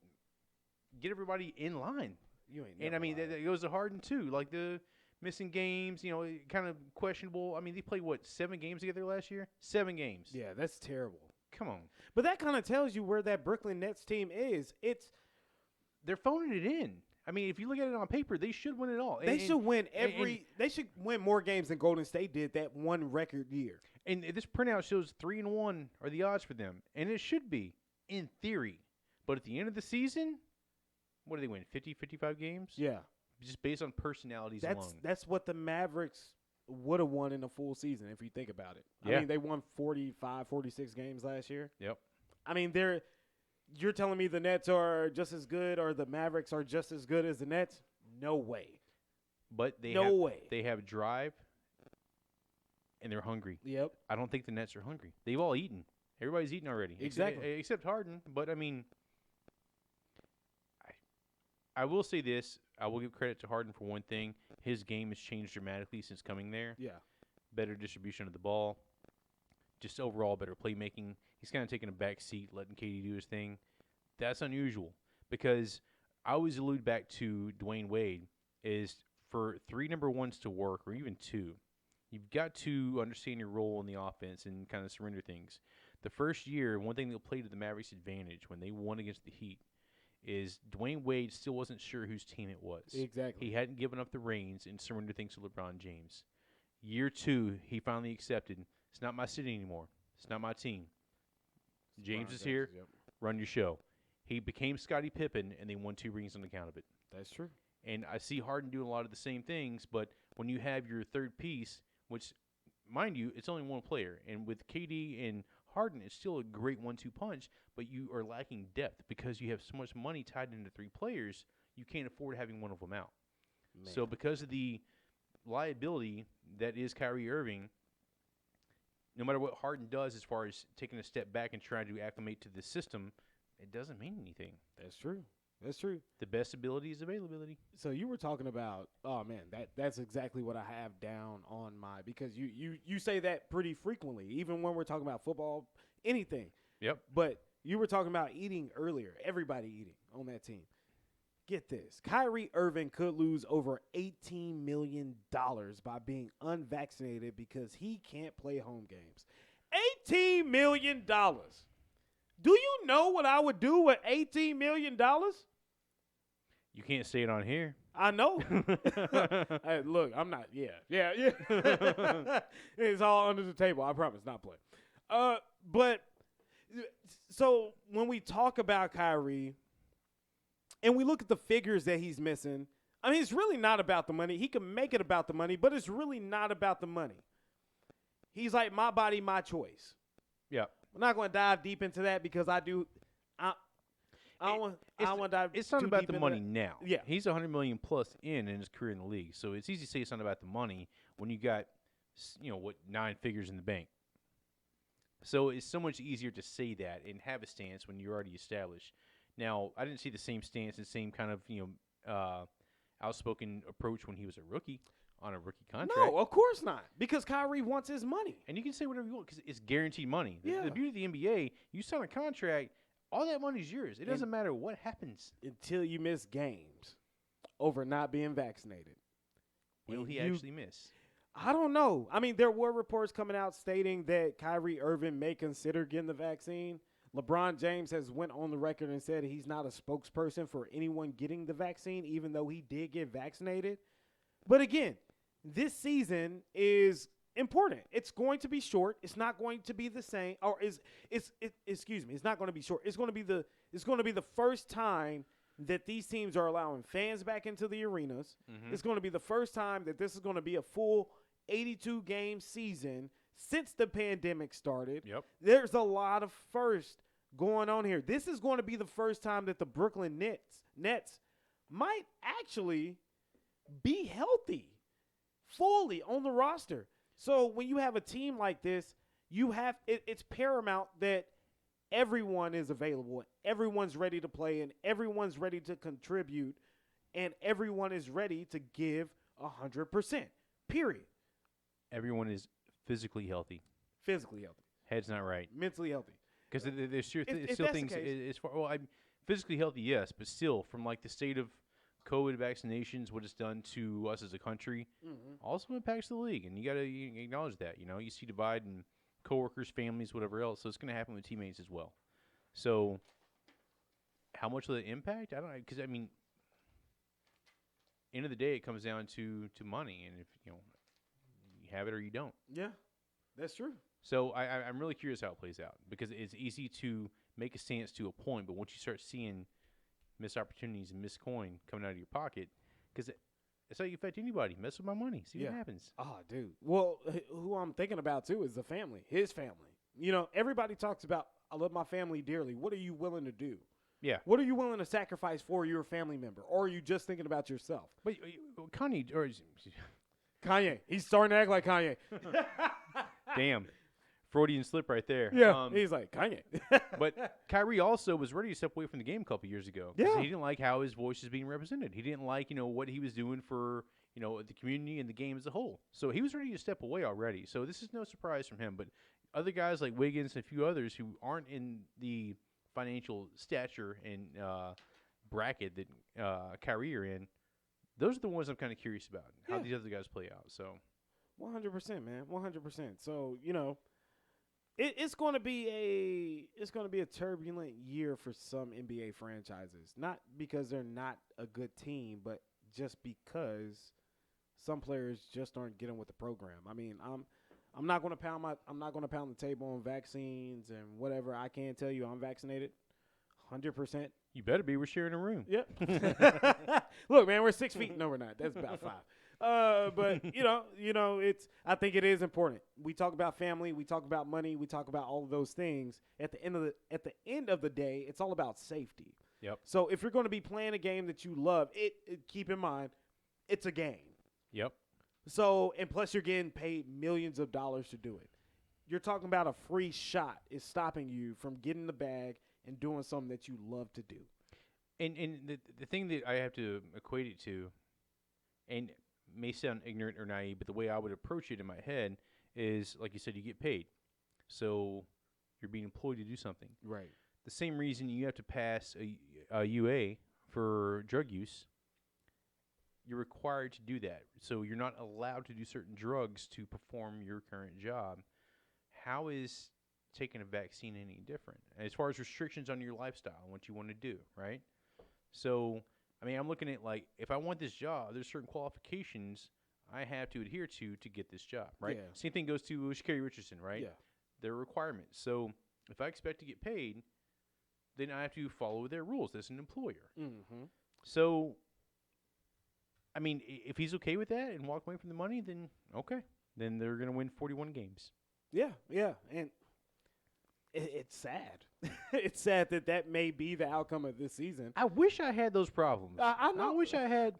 get everybody in line. You ain't never And I mean that goes to Harden too. Like the missing games, kind of questionable. I mean, they played, 7 games together last year? 7 games. Yeah, that's terrible. Come on. But that kind of tells you where that Brooklyn Nets team is. They're phoning it in. I mean, if you look at it on paper, they should win it all. They should win they should win more games than Golden State did that one record year. And this printout shows 3-1 are the odds for them. And it should be, in theory. But at the end of the season, what do they win, 50, 55 games? Yeah. Just based on personalities alone. That's what the Mavericks would have won in a full season if you think about it. Yeah. I mean, they won 45, 46 games last year. Yep. I mean, you're telling me the Nets are just as good or the Mavericks are just as good as the Nets? No way. But they have drive, and they're hungry. Yep. I don't think the Nets are hungry. They've all eaten. Everybody's eaten already. Exactly. Except Harden. But, I mean, I will say this. I will give credit to Harden for one thing. His game has changed dramatically since coming there. Yeah. Better distribution of the ball. Just overall better playmaking. He's kind of taking a back seat, letting KD do his thing. That's unusual because I always allude back to Dwayne Wade is for 3 number 1s to work or even 2, you've got to understand your role in the offense and kind of surrender things. The first year, one thing that played to the Mavericks' advantage when they won against the Heat is Dwayne Wade still wasn't sure whose team it was. Exactly. He hadn't given up the reins and surrendered things to LeBron James. Year 2, he finally accepted, it's not my city anymore. It's not my team. James is here. Yep. Run your show. He became Scottie Pippen, and they won 2 rings on account of it. That's true. And I see Harden doing a lot of the same things, but when you have your third piece, which, mind you, it's only one player, and with KD and Harden, it's still a great 1-2 punch, but you are lacking depth because you have so much money tied into 3 players, you can't afford having one of them out. Man. So because of the liability that is Kyrie Irving, no matter what Harden does as far as taking a step back and trying to acclimate to the system, it doesn't mean anything. That's true. That's true. The best ability is availability. So you were talking about, oh man, that's exactly what I have down on my, because you say that pretty frequently, even when we're talking about football, anything. Yep. But you were talking about eating earlier. Everybody eating on that team. Get this. Kyrie Irving could lose over $18 million by being unvaccinated because he can't play home games. $18 million. Do you know what I would do with $18 million? You can't say it on here. I know. Hey, look, I'm not. Yeah. It's all under the table. I promise, not play. But so when we talk about Kyrie and we look at the figures that he's missing, I mean, it's really not about the money. He can make it about the money, but it's really not about the money. He's like, my body, my choice. Yeah. We're not going to dive deep into that because I don't want to dive. It's not too about deep the into money that. now. Yeah. He's $100 million plus in his career in the league. So it's easy to say it's not about the money when you got, 9 figures in the bank. So it's so much easier to say that and have a stance when you're already established. Now, I didn't see the same stance and same kind of, outspoken approach when he was a rookie on a rookie contract. No, of course not, because Kyrie wants his money. And you can say whatever you want because it's guaranteed money. Yeah. The beauty of the NBA, you sign a contract, all that money's yours. It doesn't matter what happens. Until you miss games over not being vaccinated. Will he actually miss? I don't know. I mean, there were reports coming out stating that Kyrie Irving may consider getting the vaccine. LeBron James has went on the record and said he's not a spokesperson for anyone getting the vaccine, even though he did get vaccinated. But again, this season is important. It's going to be short. It's not going to be the same, or excuse me. It's not going to be short. It's going to be the first time that these teams are allowing fans back into the arenas. Mm-hmm. It's going to be the first time that this is going to be a full 82-game season since the pandemic started. Yep. There's a lot of firsts going on here. This is going to be the first time that the Brooklyn Nets might actually be healthy fully on the roster. So when you have a team like this, it's paramount that everyone is available, everyone's ready to play, and everyone's ready to contribute, and everyone is ready to give 100%. Period. Everyone is physically healthy. Physically healthy. Head's not right. Mentally healthy. Because there's still things as far. Well, I'm physically healthy, yes, but still, from like the state of COVID vaccinations, what it's done to us as a country, also impacts the league, and you got to acknowledge that. You see divide in coworkers, families, whatever else. So it's going to happen with teammates as well. So how much of the impact? I don't know, because end of the day, it comes down to money, and if you have it or you don't. Yeah, that's true. So I'm really curious how it plays out, because it's easy to make a stance to a point, but once you start seeing missed opportunities and missed coin coming out of your pocket, because that's how you affect anybody. Mess with my money. See what happens. Oh, dude. Well, who I'm thinking about, too, is the family, his family. Everybody talks about, I love my family dearly. What are you willing to do? Yeah. What are you willing to sacrifice for your family member? Or are you just thinking about yourself? But Kanye. He's starting to act like Kanye. Damn. Freudian slip right there. Yeah, he's like, Kanye. But Kyrie also was ready to step away from the game a couple years ago. Yeah. He didn't like how his voice is being represented. He didn't like, what he was doing for, the community and the game as a whole. So he was ready to step away already. So this is no surprise from him. But other guys like Wiggins and a few others who aren't in the financial stature and bracket that Kyrie are in, those are the ones I'm kind of curious about, how these other guys play out. So 100%, man, 100%. So, it's going to be a turbulent year for some NBA franchises. Not because they're not a good team, but just because some players just aren't getting with the program. I mean, I'm not going to pound the table on vaccines and whatever. I can tell you I'm vaccinated 100%. You better be. We're sharing a room. Yep. Look, man, we're 6 feet. No, we're not. That's about 5. But I think it is important. We talk about family, we talk about money, we talk about all of those things. At the end of the day, it's all about safety. Yep. So if you're going to be playing a game that you love, keep in mind, it's a game. Yep. So, and plus you're getting paid millions of dollars to do it. You're talking about a free shot is stopping you from getting the bag and doing something that you love to do. And the thing that I have to equate it to, and may sound ignorant or naive, but the way I would approach it in my head is, like you said, you get paid. So you're being employed to do something. Right. The same reason you have to pass a UA for drug use, you're required to do that. So you're not allowed to do certain drugs to perform your current job. How is taking a vaccine any different? As far as restrictions on your lifestyle and what you want to do, right? So, I mean, I'm looking at, like, if I want this job, there's certain qualifications I have to adhere to get this job, right? Yeah. Same thing goes to Sha'Carri Richardson, right? Yeah. Their requirements. So if I expect to get paid, then I have to follow their rules as an employer. Mm-hmm. So, I mean, if he's okay with that and walk away from the money, then okay. Then they're going to win 41 games. Yeah, yeah. And it's sad. It's sad that may be the outcome of this season. I wish I had those problems. I know. I wish I had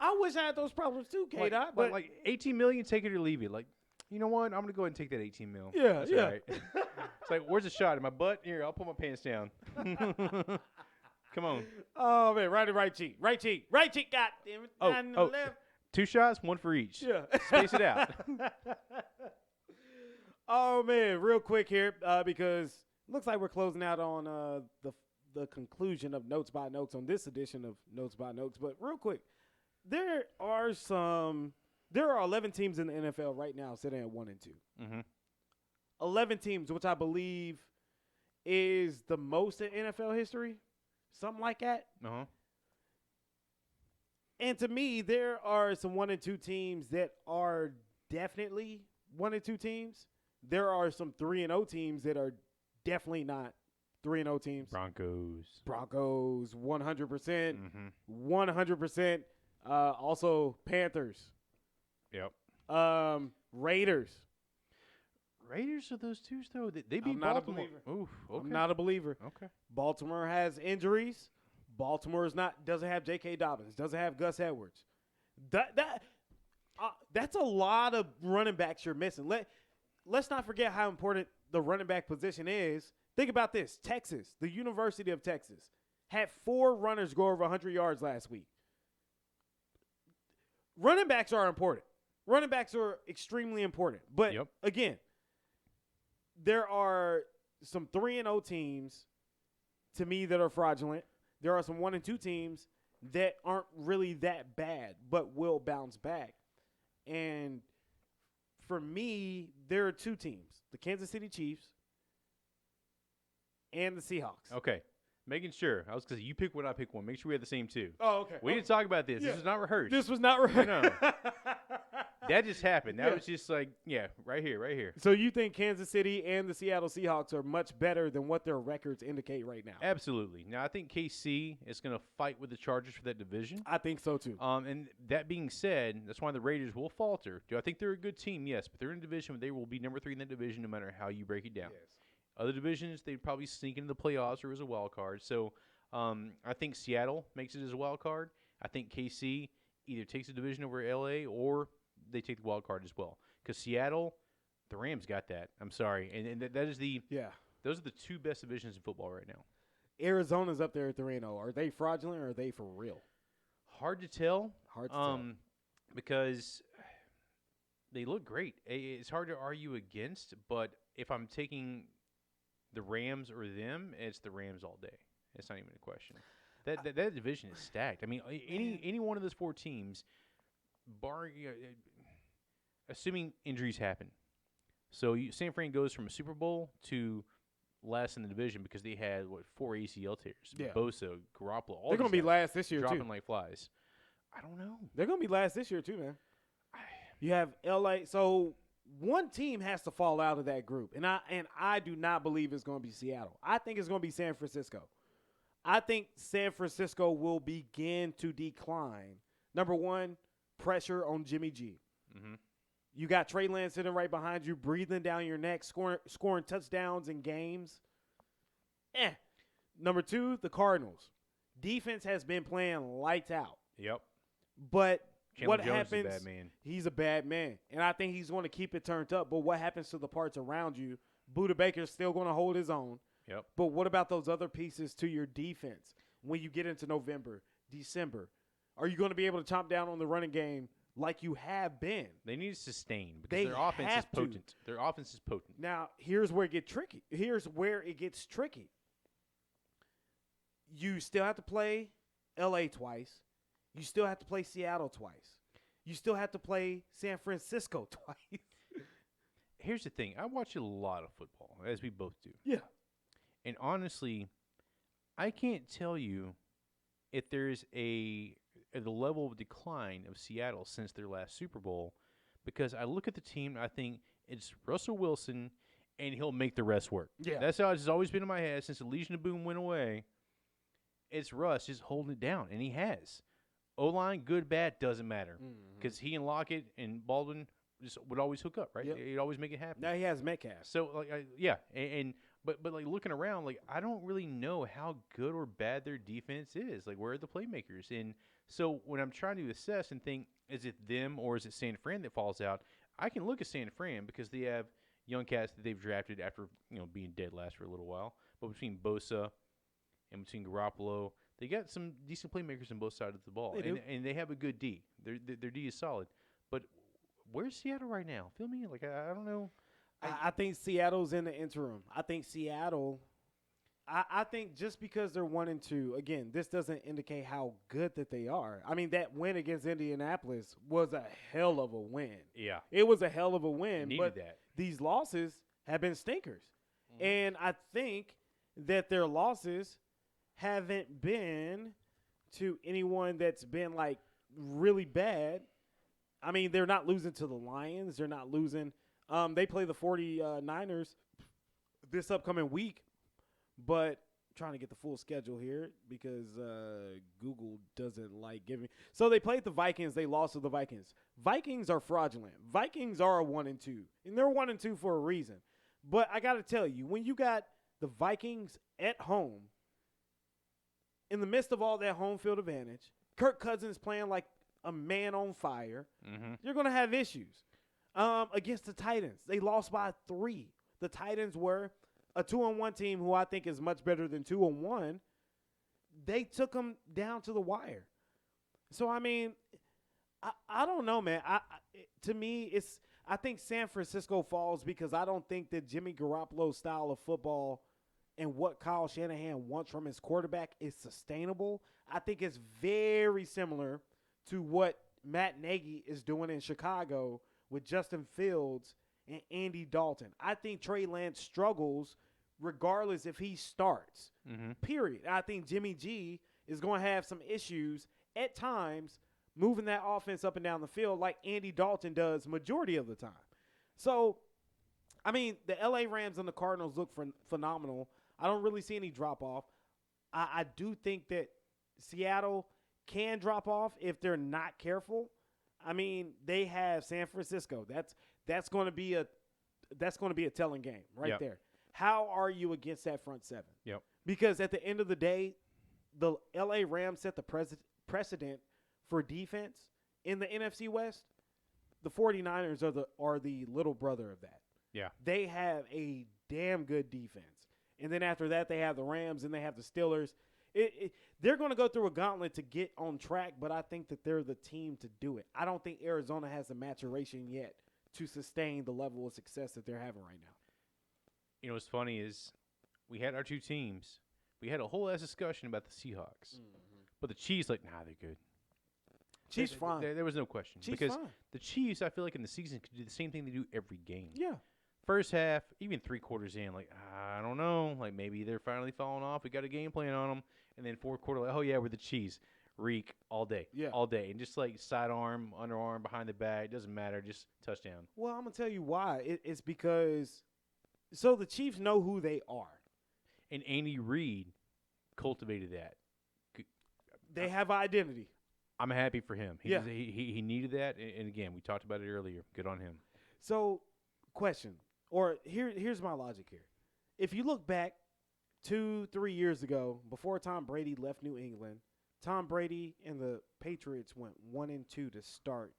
those problems too, K-Dot. But like 18 million, take it or leave it. Like, you know what? I'm going to go ahead and take that 18 mil. Yeah, That's yeah. All right. It's like, where's the shot? In my butt? Here, I'll put my pants down. Come on. Oh, man. Right cheek. Right cheek. Right cheek. God damn it. Oh, left. 2 shots, 1 for each. Yeah. Space it out. Oh, man. Real quick here because it looks like we're closing out on the conclusion of Notes by Notes on this edition of Notes by Notes. But real quick, there are 11 teams in the NFL right now sitting at 1 and 2. Mm-hmm. 11 teams, which I believe is the most in NFL history, something like that. Uh-huh. And to me, there are some 1 and 2 teams that are definitely 1-2 teams. There are some 3-0 teams that are definitely not 3-0 teams. Broncos, 100%. Mm-hmm. 100%. Also Panthers. Yep. Raiders. Raiders are those twos though. They beat I'm not Baltimore. a believer. Oof. Okay. I'm not a believer. Okay. Baltimore has injuries. Baltimore doesn't have J.K. Dobbins. Doesn't have Gus Edwards. That's a lot of running backs you're missing. Let's not forget how important the running back position is. Think about this. Texas, the University of Texas, had 4 runners go over 100 yards last week. Running backs are important. Running backs are extremely important. But, again, there are some 3-0 teams, to me, that are fraudulent. There are some 1-2 teams that aren't really that bad but will bounce back. And for me, there are 2 teams, the Kansas City Chiefs and the Seahawks. Okay. Making sure. I was going to say, you pick one, I pick one. Make sure we have the same 2. Oh, okay. We didn't talk about this. Yeah. This was not rehearsed. This was not rehearsed. No. That just happened. That was just like, right here. So you think Kansas City and the Seattle Seahawks are much better than what their records indicate right now? Absolutely. Now, I think KC is going to fight with the Chargers for that division. I think so, too. And that being said, that's why the Raiders will falter. Do I think they're a good team? Yes, but they're in a division where they will be number 3 in that division no matter how you break it down. Yes. Other divisions, they'd probably sneak into the playoffs or as a wild card. So I think Seattle makes it as a wild card. I think KC either takes the division over LA or they take the wild card as well. Because Seattle, the Rams got that. I'm sorry. And that is those are the 2 best divisions in football right now. Arizona's up there at 3-0. Are they fraudulent or are they for real? Hard to tell. Hard to tell. Because they look great. It's hard to argue against, but if I'm taking the Rams or them, it's the Rams all day. It's not even a question. That division is stacked. I mean, any one of those 4 teams, barring assuming injuries happen. So San Fran goes from a Super Bowl to last in the division because they had 4 ACL tears. Yeah. Bosa, Garoppolo, all they're going to be last this year dropping too. like flies. I don't know. They're going to be last this year too, man. You have LA. So one team has to fall out of that group, and I do not believe it's going to be Seattle. I think it's going to be San Francisco. I think San Francisco will begin to decline. Number one, pressure on Jimmy G. Mm-hmm. You got Trey Lance sitting right behind you, breathing down your neck, scoring touchdowns in games. Number 2, the Cardinals. Defense has been playing lights out. Yep. But Chandler what Jones happens? is a bad man. He's a bad man, and I think he's going to keep it turned up. But what happens to the parts around you? Buda Baker's still going to hold his own. Yep. But what about those other pieces to your defense when you get into November, December? Are you going to be able to chomp down on the running game like you have been? They need to sustain because their offense is potent. Their offense is potent. Now, here's where it gets tricky. You still have to play L.A. twice. You still have to play Seattle twice. You still have to play San Francisco twice. Here's the thing. I watch a lot of football, as we both do. Yeah. And honestly, I can't tell you if there's the level of decline of Seattle since their last Super Bowl, because I look at the team and I think it's Russell Wilson and he'll make the rest work. Yeah. That's how it's always been in my head since the Legion of Boom went away. It's Russ just holding it down, and he has. O-line, good, bad, doesn't matter. Because he and Lockett and Baldwin just would always hook up, right? Yep. He'd always make it happen. Now he has Metcalf. So, but like looking around, like I don't really know how good or bad their defense is. Like, where are the playmakers? And so when I'm trying to assess and think, is it them or is it San Fran that falls out? I can look at San Fran because they have young cats that they've drafted after being dead last for a little while. But between Bosa and between Garoppolo, they got some decent playmakers on both sides of the ball, and they have a good D. Their D is solid. But where's Seattle right now? Feel me? Like I don't know. I think Seattle's in the interim. I think Seattle. I think just because they're 1-2, again, this doesn't indicate how good that they are. I mean, that win against Indianapolis was a hell of a win. Yeah, it was a hell of a win. Needed but that. These losses have been stinkers, and I think that their losses haven't been to anyone that's been like really bad. I mean, they're not losing to the Lions. They're not losing. They play the 49ers this upcoming week, but trying to get the full schedule here because Google doesn't like giving. So they played the Vikings. They lost to the Vikings. Vikings are fraudulent. Vikings are a 1-2, and they're 1-2 for a reason. But I got to tell you, when you got the Vikings at home, in the midst of all that home field advantage, Kirk Cousins playing like a man on fire, you're going to have issues. Against the Titans, they lost by 3. The Titans were a 2-1 team who I think is much better than 2-1. They took them down to the wire. So, I mean, I don't know, man. To me, I think San Francisco falls because I don't think that Jimmy Garoppolo's style of football and what Kyle Shanahan wants from his quarterback is sustainable. I think it's very similar to what Matt Nagy is doing in Chicago with Justin Fields and Andy Dalton. I think Trey Lance struggles regardless if he starts, period. I think Jimmy G is going to have some issues at times moving that offense up and down the field like Andy Dalton does majority of the time. So, I mean, the L.A. Rams and the Cardinals look phenomenal. I don't really see any drop-off. I do think that Seattle can drop off if they're not careful. I mean, they have San Francisco. That's going to be a telling game right there. How are you against that front seven? Yep. Because at the end of the day, the LA Rams set the precedent for defense in the NFC West. The 49ers are the little brother of that. Yeah. They have a damn good defense. And then after that, they have the Rams and they have the Steelers. They're going to go through a gauntlet to get on track, but I think that they're the team to do it. I don't think Arizona has the maturation yet to sustain the level of success that they're having right now. You know what's funny is we had our two teams. We had a whole ass discussion about the Seahawks. But the Chiefs, they're good. Chiefs fine. There was no question. Chiefs because fine. The Chiefs, I feel like in the season, could do the same thing they do every game. Yeah. First half, even 3 quarters in, I don't know. Maybe they're finally falling off. We got a game plan on them. And then fourth quarter, oh, yeah, we're the Chiefs. Reek all day. Yeah. All day. And just sidearm, underarm, behind the back. It doesn't matter. Just touchdown. Well, I'm going to tell you why. It's because – so the Chiefs know who they are. And Andy Reid cultivated that. They have identity. I'm happy for him. He needed that. And, again, we talked about it earlier. Good on him. So, question. Or here's my logic here. If you look back 2-3 years ago, before Tom Brady left New England, Tom Brady and the Patriots went 1-2 to start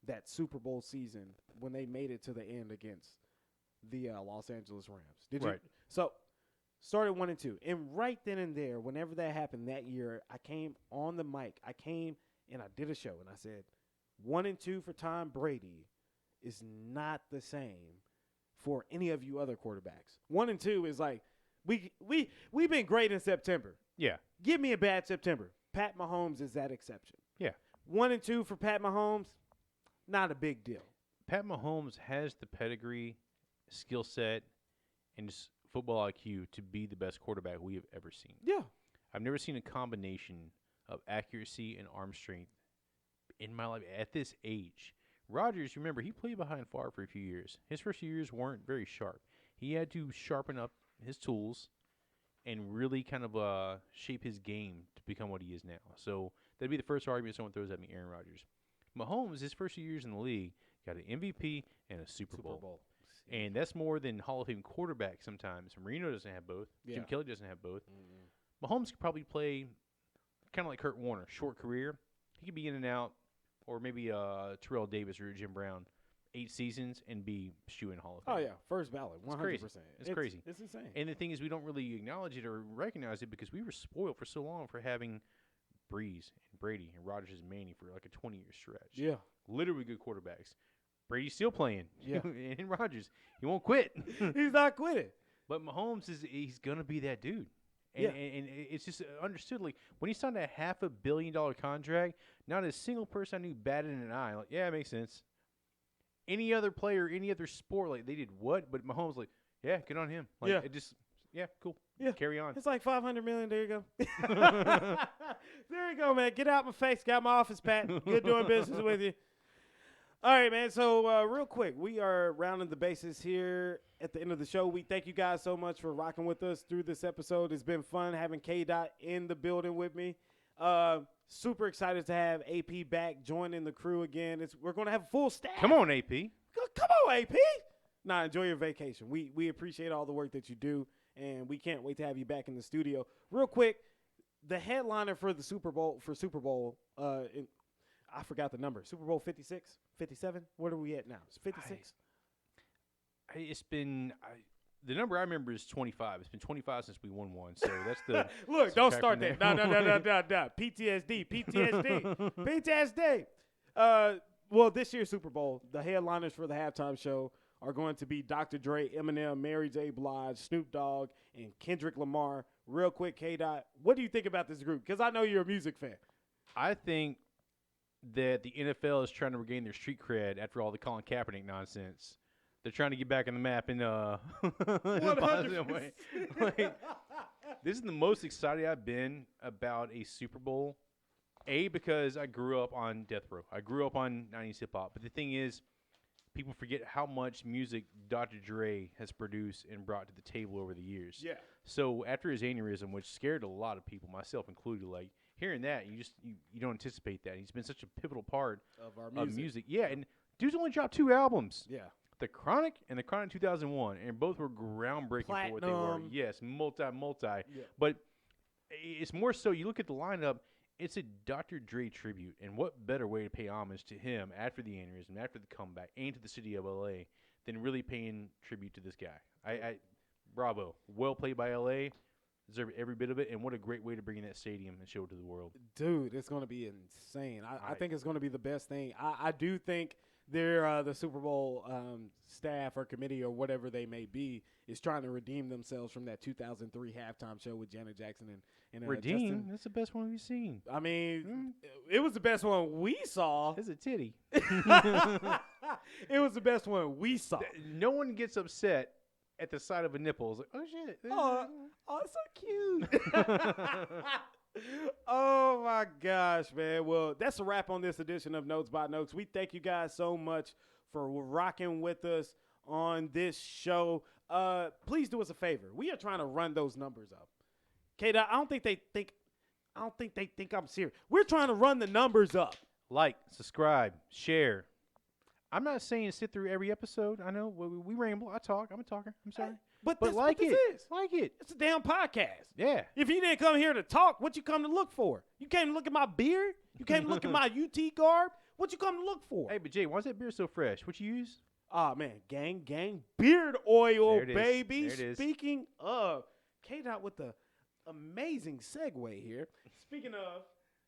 that Super Bowl season when they made it to the end against the Los Angeles Rams. Did you? Right. So, started 1-2. And right then and there, whenever that happened that year, I came on the mic. I came and I did a show, and I said, 1-2 for Tom Brady is not the same for any of you other quarterbacks. 1-2 is we've been great in September. Yeah. Give me a bad September. Pat Mahomes is that exception. Yeah. 1-2 for Pat Mahomes, not a big deal. Pat Mahomes has the pedigree, skill set, and just football IQ to be the best quarterback we have ever seen. Yeah. I've never seen a combination of accuracy and arm strength in my life at this age. Rodgers, remember, he played behind Favre for a few years. His first few years weren't very sharp. He had to sharpen up his tools and really kind of shape his game to become what he is now. So that'd be the first argument someone throws at me, Aaron Rodgers. Mahomes, his first few years in the league, got an MVP and a Super Bowl. And that's more than Hall of Fame quarterback sometimes. Marino doesn't have both. Yeah. Jim Kelly doesn't have both. Mahomes could probably play kind of like Kurt Warner, short career. He could be in and out, or maybe Terrell Davis or Jim Brown, 8 seasons and be shoo-in Hall of Fame. Oh, yeah. First ballot, 100%. It's crazy. It's insane. And the thing is, we don't really acknowledge it or recognize it because we were spoiled for so long for having Breeze and Brady and Rodgers and Manning for like a 20-year stretch. Yeah. Literally good quarterbacks. Brady's still playing. Yeah. And Rodgers, he won't quit. He's not quitting. But Mahomes, he's going to be that dude. And, Yeah. and it's just understood. When he signed a $500 million contract, not a single person I knew batted an eye. Yeah, it makes sense. Any other player, any other sport, they did what? But Mahomes, yeah, good on him. Yeah. Cool. Yeah. Carry on. It's like $500 million. There you go. There you go, man. Get out my face. Got my office, Pat. Good doing business with you. All right, man. So real quick, we are rounding the bases here at the end of the show. We thank you guys so much for rocking with us through this episode. It's been fun having K-Dot in the building with me. Super excited to have AP back joining the crew again. We're going to have a full staff. Come on, AP. Come on, AP. Nah, enjoy your vacation. We appreciate all the work that you do, and we can't wait to have you back in the studio. Real quick, the headliner for the Super Bowl, I forgot the number. Super Bowl 56, 57? What are we at now? It's 56? It's been the number I remember is 25. It's been 25 since we won one. So that's the Look, don't start that. No. PTSD. Well, this year's Super Bowl, the headliners for the halftime show are going to be Dr. Dre, Eminem, Mary J. Blige, Snoop Dogg, and Kendrick Lamar. Real quick, K-Dot, what do you think about this group? Because I know you're a music fan. I think that the NFL is trying to regain their street cred after all the Colin Kaepernick nonsense. They're trying to get back in the map in a positive way. Like, this is the most excited I've been about a Super Bowl. Because I grew up on Death Row. I grew up on 90s hip-hop. But the thing is, people forget how much music Dr. Dre has produced and brought to the table over the years. Yeah. So after his aneurysm, which scared a lot of people, myself included, like, hearing that, you don't anticipate that. He's been such a pivotal part of our music. Yeah, and dude's only dropped 2 albums. Yeah. The Chronic and the Chronic 2001, and both were groundbreaking for what they were. Yes, multi. Yeah. But it's more so, you look at the lineup, it's a Dr. Dre tribute, and what better way to pay homage to him after the aneurysm, after the comeback, and to the city of L.A. than really paying tribute to this guy. Bravo. Well played by L.A., deserve every bit of it, and what a great way to bring in that stadium and show it to the world. Dude, it's going to be insane. I think it's going to be the best thing. I do think the Super Bowl staff or committee or whatever they may be is trying to redeem themselves from that 2003 halftime show with Janet Jackson and Redeem? Justin. That's the best one we've seen. I mean, it was the best one we saw. It's a titty. It was the best one we saw. No one gets upset at the sight of a nipple. It's like, oh, shit. Oh, it's so cute. Oh, my gosh, man. Well, that's a wrap on this edition of Notes by Notes. We thank you guys so much for rocking with us on this show. Please do us a favor. We are trying to run those numbers up. K-Dot, I don't think they think I'm serious. We're trying to run the numbers up. Like, subscribe, share. I'm not saying sit through every episode. I know we ramble. I talk. I'm a talker. I'm sorry. But like this it. is. Like it. It's a damn podcast. Yeah. If you didn't come here to talk, what you come to look for? You came to look at my beard? You came to look at my UT garb? What you come to look for? Hey, but Jay, why's that beard so fresh? What you use? Oh, man. Gang beard oil, baby. There it is. Speaking of, K-Dot with the amazing segue here. Speaking of,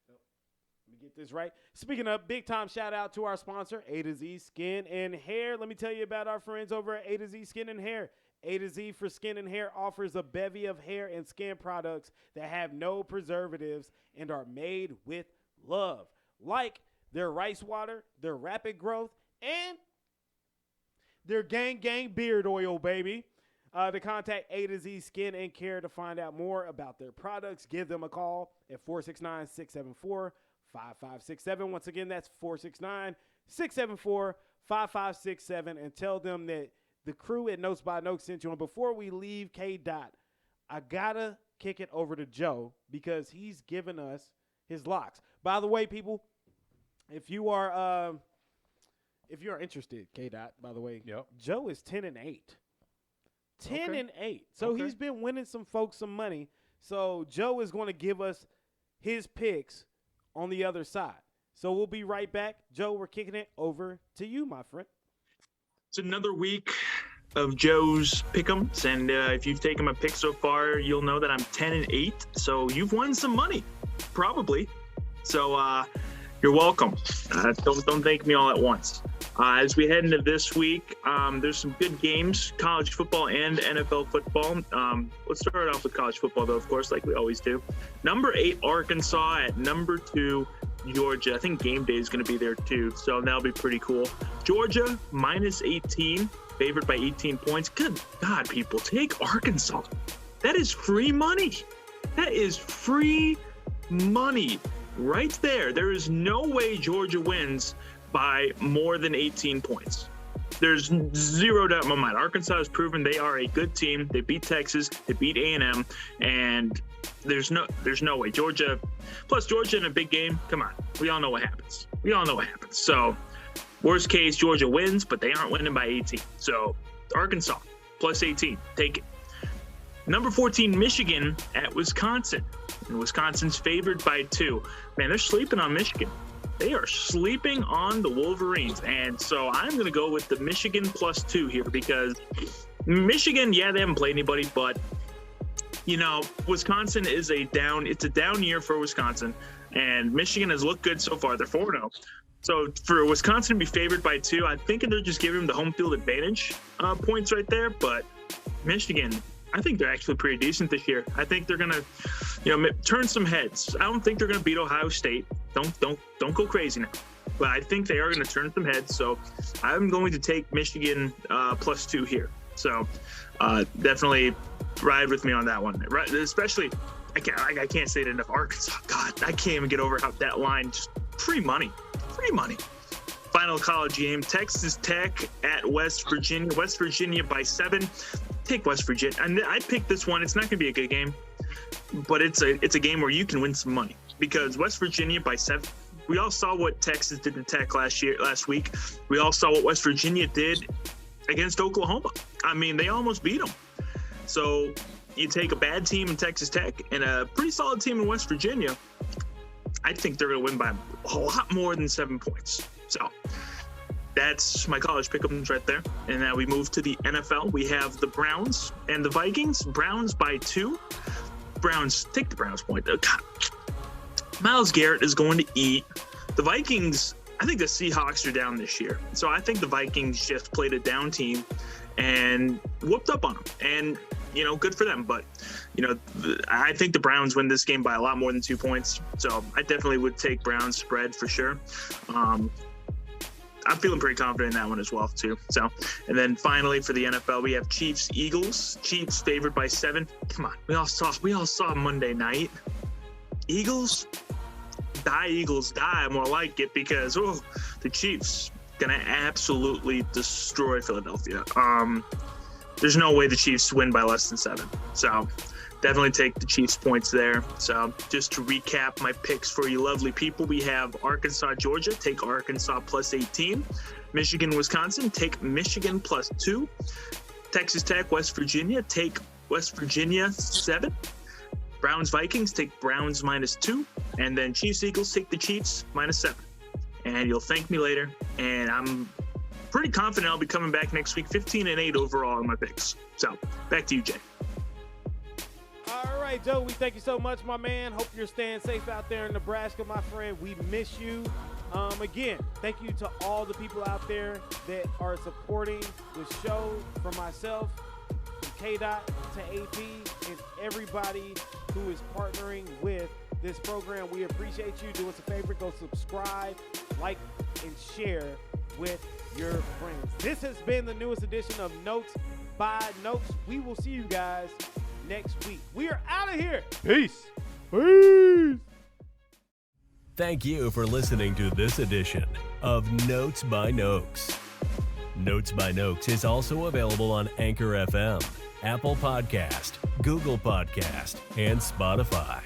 let me get this right. Speaking of, big time shout out to our sponsor, A to Z Skin and Hair. Let me tell you about our friends over at A to Z Skin and Hair. A to Z for Skin and Hair offers a bevy of hair and skin products that have no preservatives and are made with love, like their rice water, their rapid growth, and their gang beard oil, baby. To contact A to Z Skin and Care to find out more about their products, give them a call at 469-674-5567. Once again, that's 469-674-5567, and tell them that the crew at Notes by Notes sent you. And before we leave K-Dot, I gotta kick it over to Joe because he's given us his locks. By the way, people, if you are interested, K-Dot, by the way, yep. Joe is 10-8. 10-8. So he's been winning some folks some money. So Joe is going to give us his picks on the other side. So we'll be right back. Joe, we're kicking it over to you, my friend. It's another week of Joe's pick'ems, and if you've taken my pick so far, you'll know that I'm 10-8. So you've won some money, probably. So you're welcome. Don't thank me all at once. As we head into this week, there's some good games, college football and NFL football. Let's start off with college football, though, of course, like we always do. Number 8, Arkansas at number 2, Georgia. I think game day is going to be there, too, so that'll be pretty cool. Georgia, minus 18, favored by 18 points. Good God, people, take Arkansas. That is free money. That is free money right there. There is no way Georgia wins by more than 18 points. There's zero doubt in my mind. Arkansas has proven they are a good team. They beat Texas, they beat A&M, and there's no way. Georgia in a big game, come on. We all know what happens. So worst case, Georgia wins, but they aren't winning by 18. So Arkansas, plus 18, take it. Number 14, Michigan at Wisconsin. And Wisconsin's favored by 2. Man, they're sleeping on Michigan. They are sleeping on the Wolverines. And so I'm going to go with the Michigan plus 2 here because Michigan, yeah, they haven't played anybody, but, Wisconsin is a down year for Wisconsin. And Michigan has looked good so far. They're 4-0. So for Wisconsin to be favored by 2, I'm thinking they're just giving them the home field advantage points right there. But Michigan, I think they're actually pretty decent this year. I think they're gonna, turn some heads. I don't think they're gonna beat Ohio State. Don't go crazy now. But I think they are gonna turn some heads. So I'm going to take Michigan plus 2 here. So definitely ride with me on that one. Right, especially I can't say it enough. Arkansas, God, I can't even get over how that line just free money. Final college game: Texas Tech at West Virginia. West Virginia by 7. Take West Virginia. And I picked this one. It's not going to be a good game, but it's a game where you can win some money because West Virginia by 7. We all saw what Texas did to Tech last week. We all saw what West Virginia did against Oklahoma. I mean, they almost beat them. So you take a bad team in Texas Tech and a pretty solid team in West Virginia. I think they're going to win by a lot more than 7 points. So that's my college pick'ems right there. And now we move to the NFL. We have the Browns and the Vikings. Browns by 2. Browns, take the Browns point. Myles Garrett is going to eat. The Vikings, I think the Seahawks are down this year. So I think the Vikings just played a down team and whooped up on them. And, good for them. But, I think the Browns win this game by a lot more than 2 points. So I definitely would take Browns spread for sure. I'm feeling pretty confident in that one as well, too. So, and then finally for the NFL, we have Chiefs, Eagles. Chiefs favored by 7. Come on, we all saw Monday night. Eagles die, more like it, because the Chiefs gonna absolutely destroy Philadelphia. There's no way the Chiefs win by less than 7. So definitely take the Chiefs points there. So just to recap my picks for you lovely people, we have Arkansas, Georgia, take Arkansas plus 18. Michigan, Wisconsin, take Michigan plus 2. Texas Tech, West Virginia, take West Virginia 7. Browns, Vikings, take Browns minus 2. And then Chiefs, Eagles, take the Chiefs minus 7. And you'll thank me later. And I'm pretty confident I'll be coming back next week, 15-8 overall in my picks. So back to you, Jay. All right, Joe, we thank you so much, my man. Hope you're staying safe out there in Nebraska, my friend. We miss you. Again, thank you to all the people out there that are supporting the show, from myself, from K-Dot to AP, and everybody who is partnering with this program. We appreciate you. Do us a favor, go subscribe, like, and share with your friends. This has been the newest edition of Notes by Notes. We will see you guys next week. We are out of here. Peace. Thank you for listening to this edition of Notes by Noakes. Notes by Noakes is also available on Anchor FM, Apple Podcast, Google Podcast, and Spotify.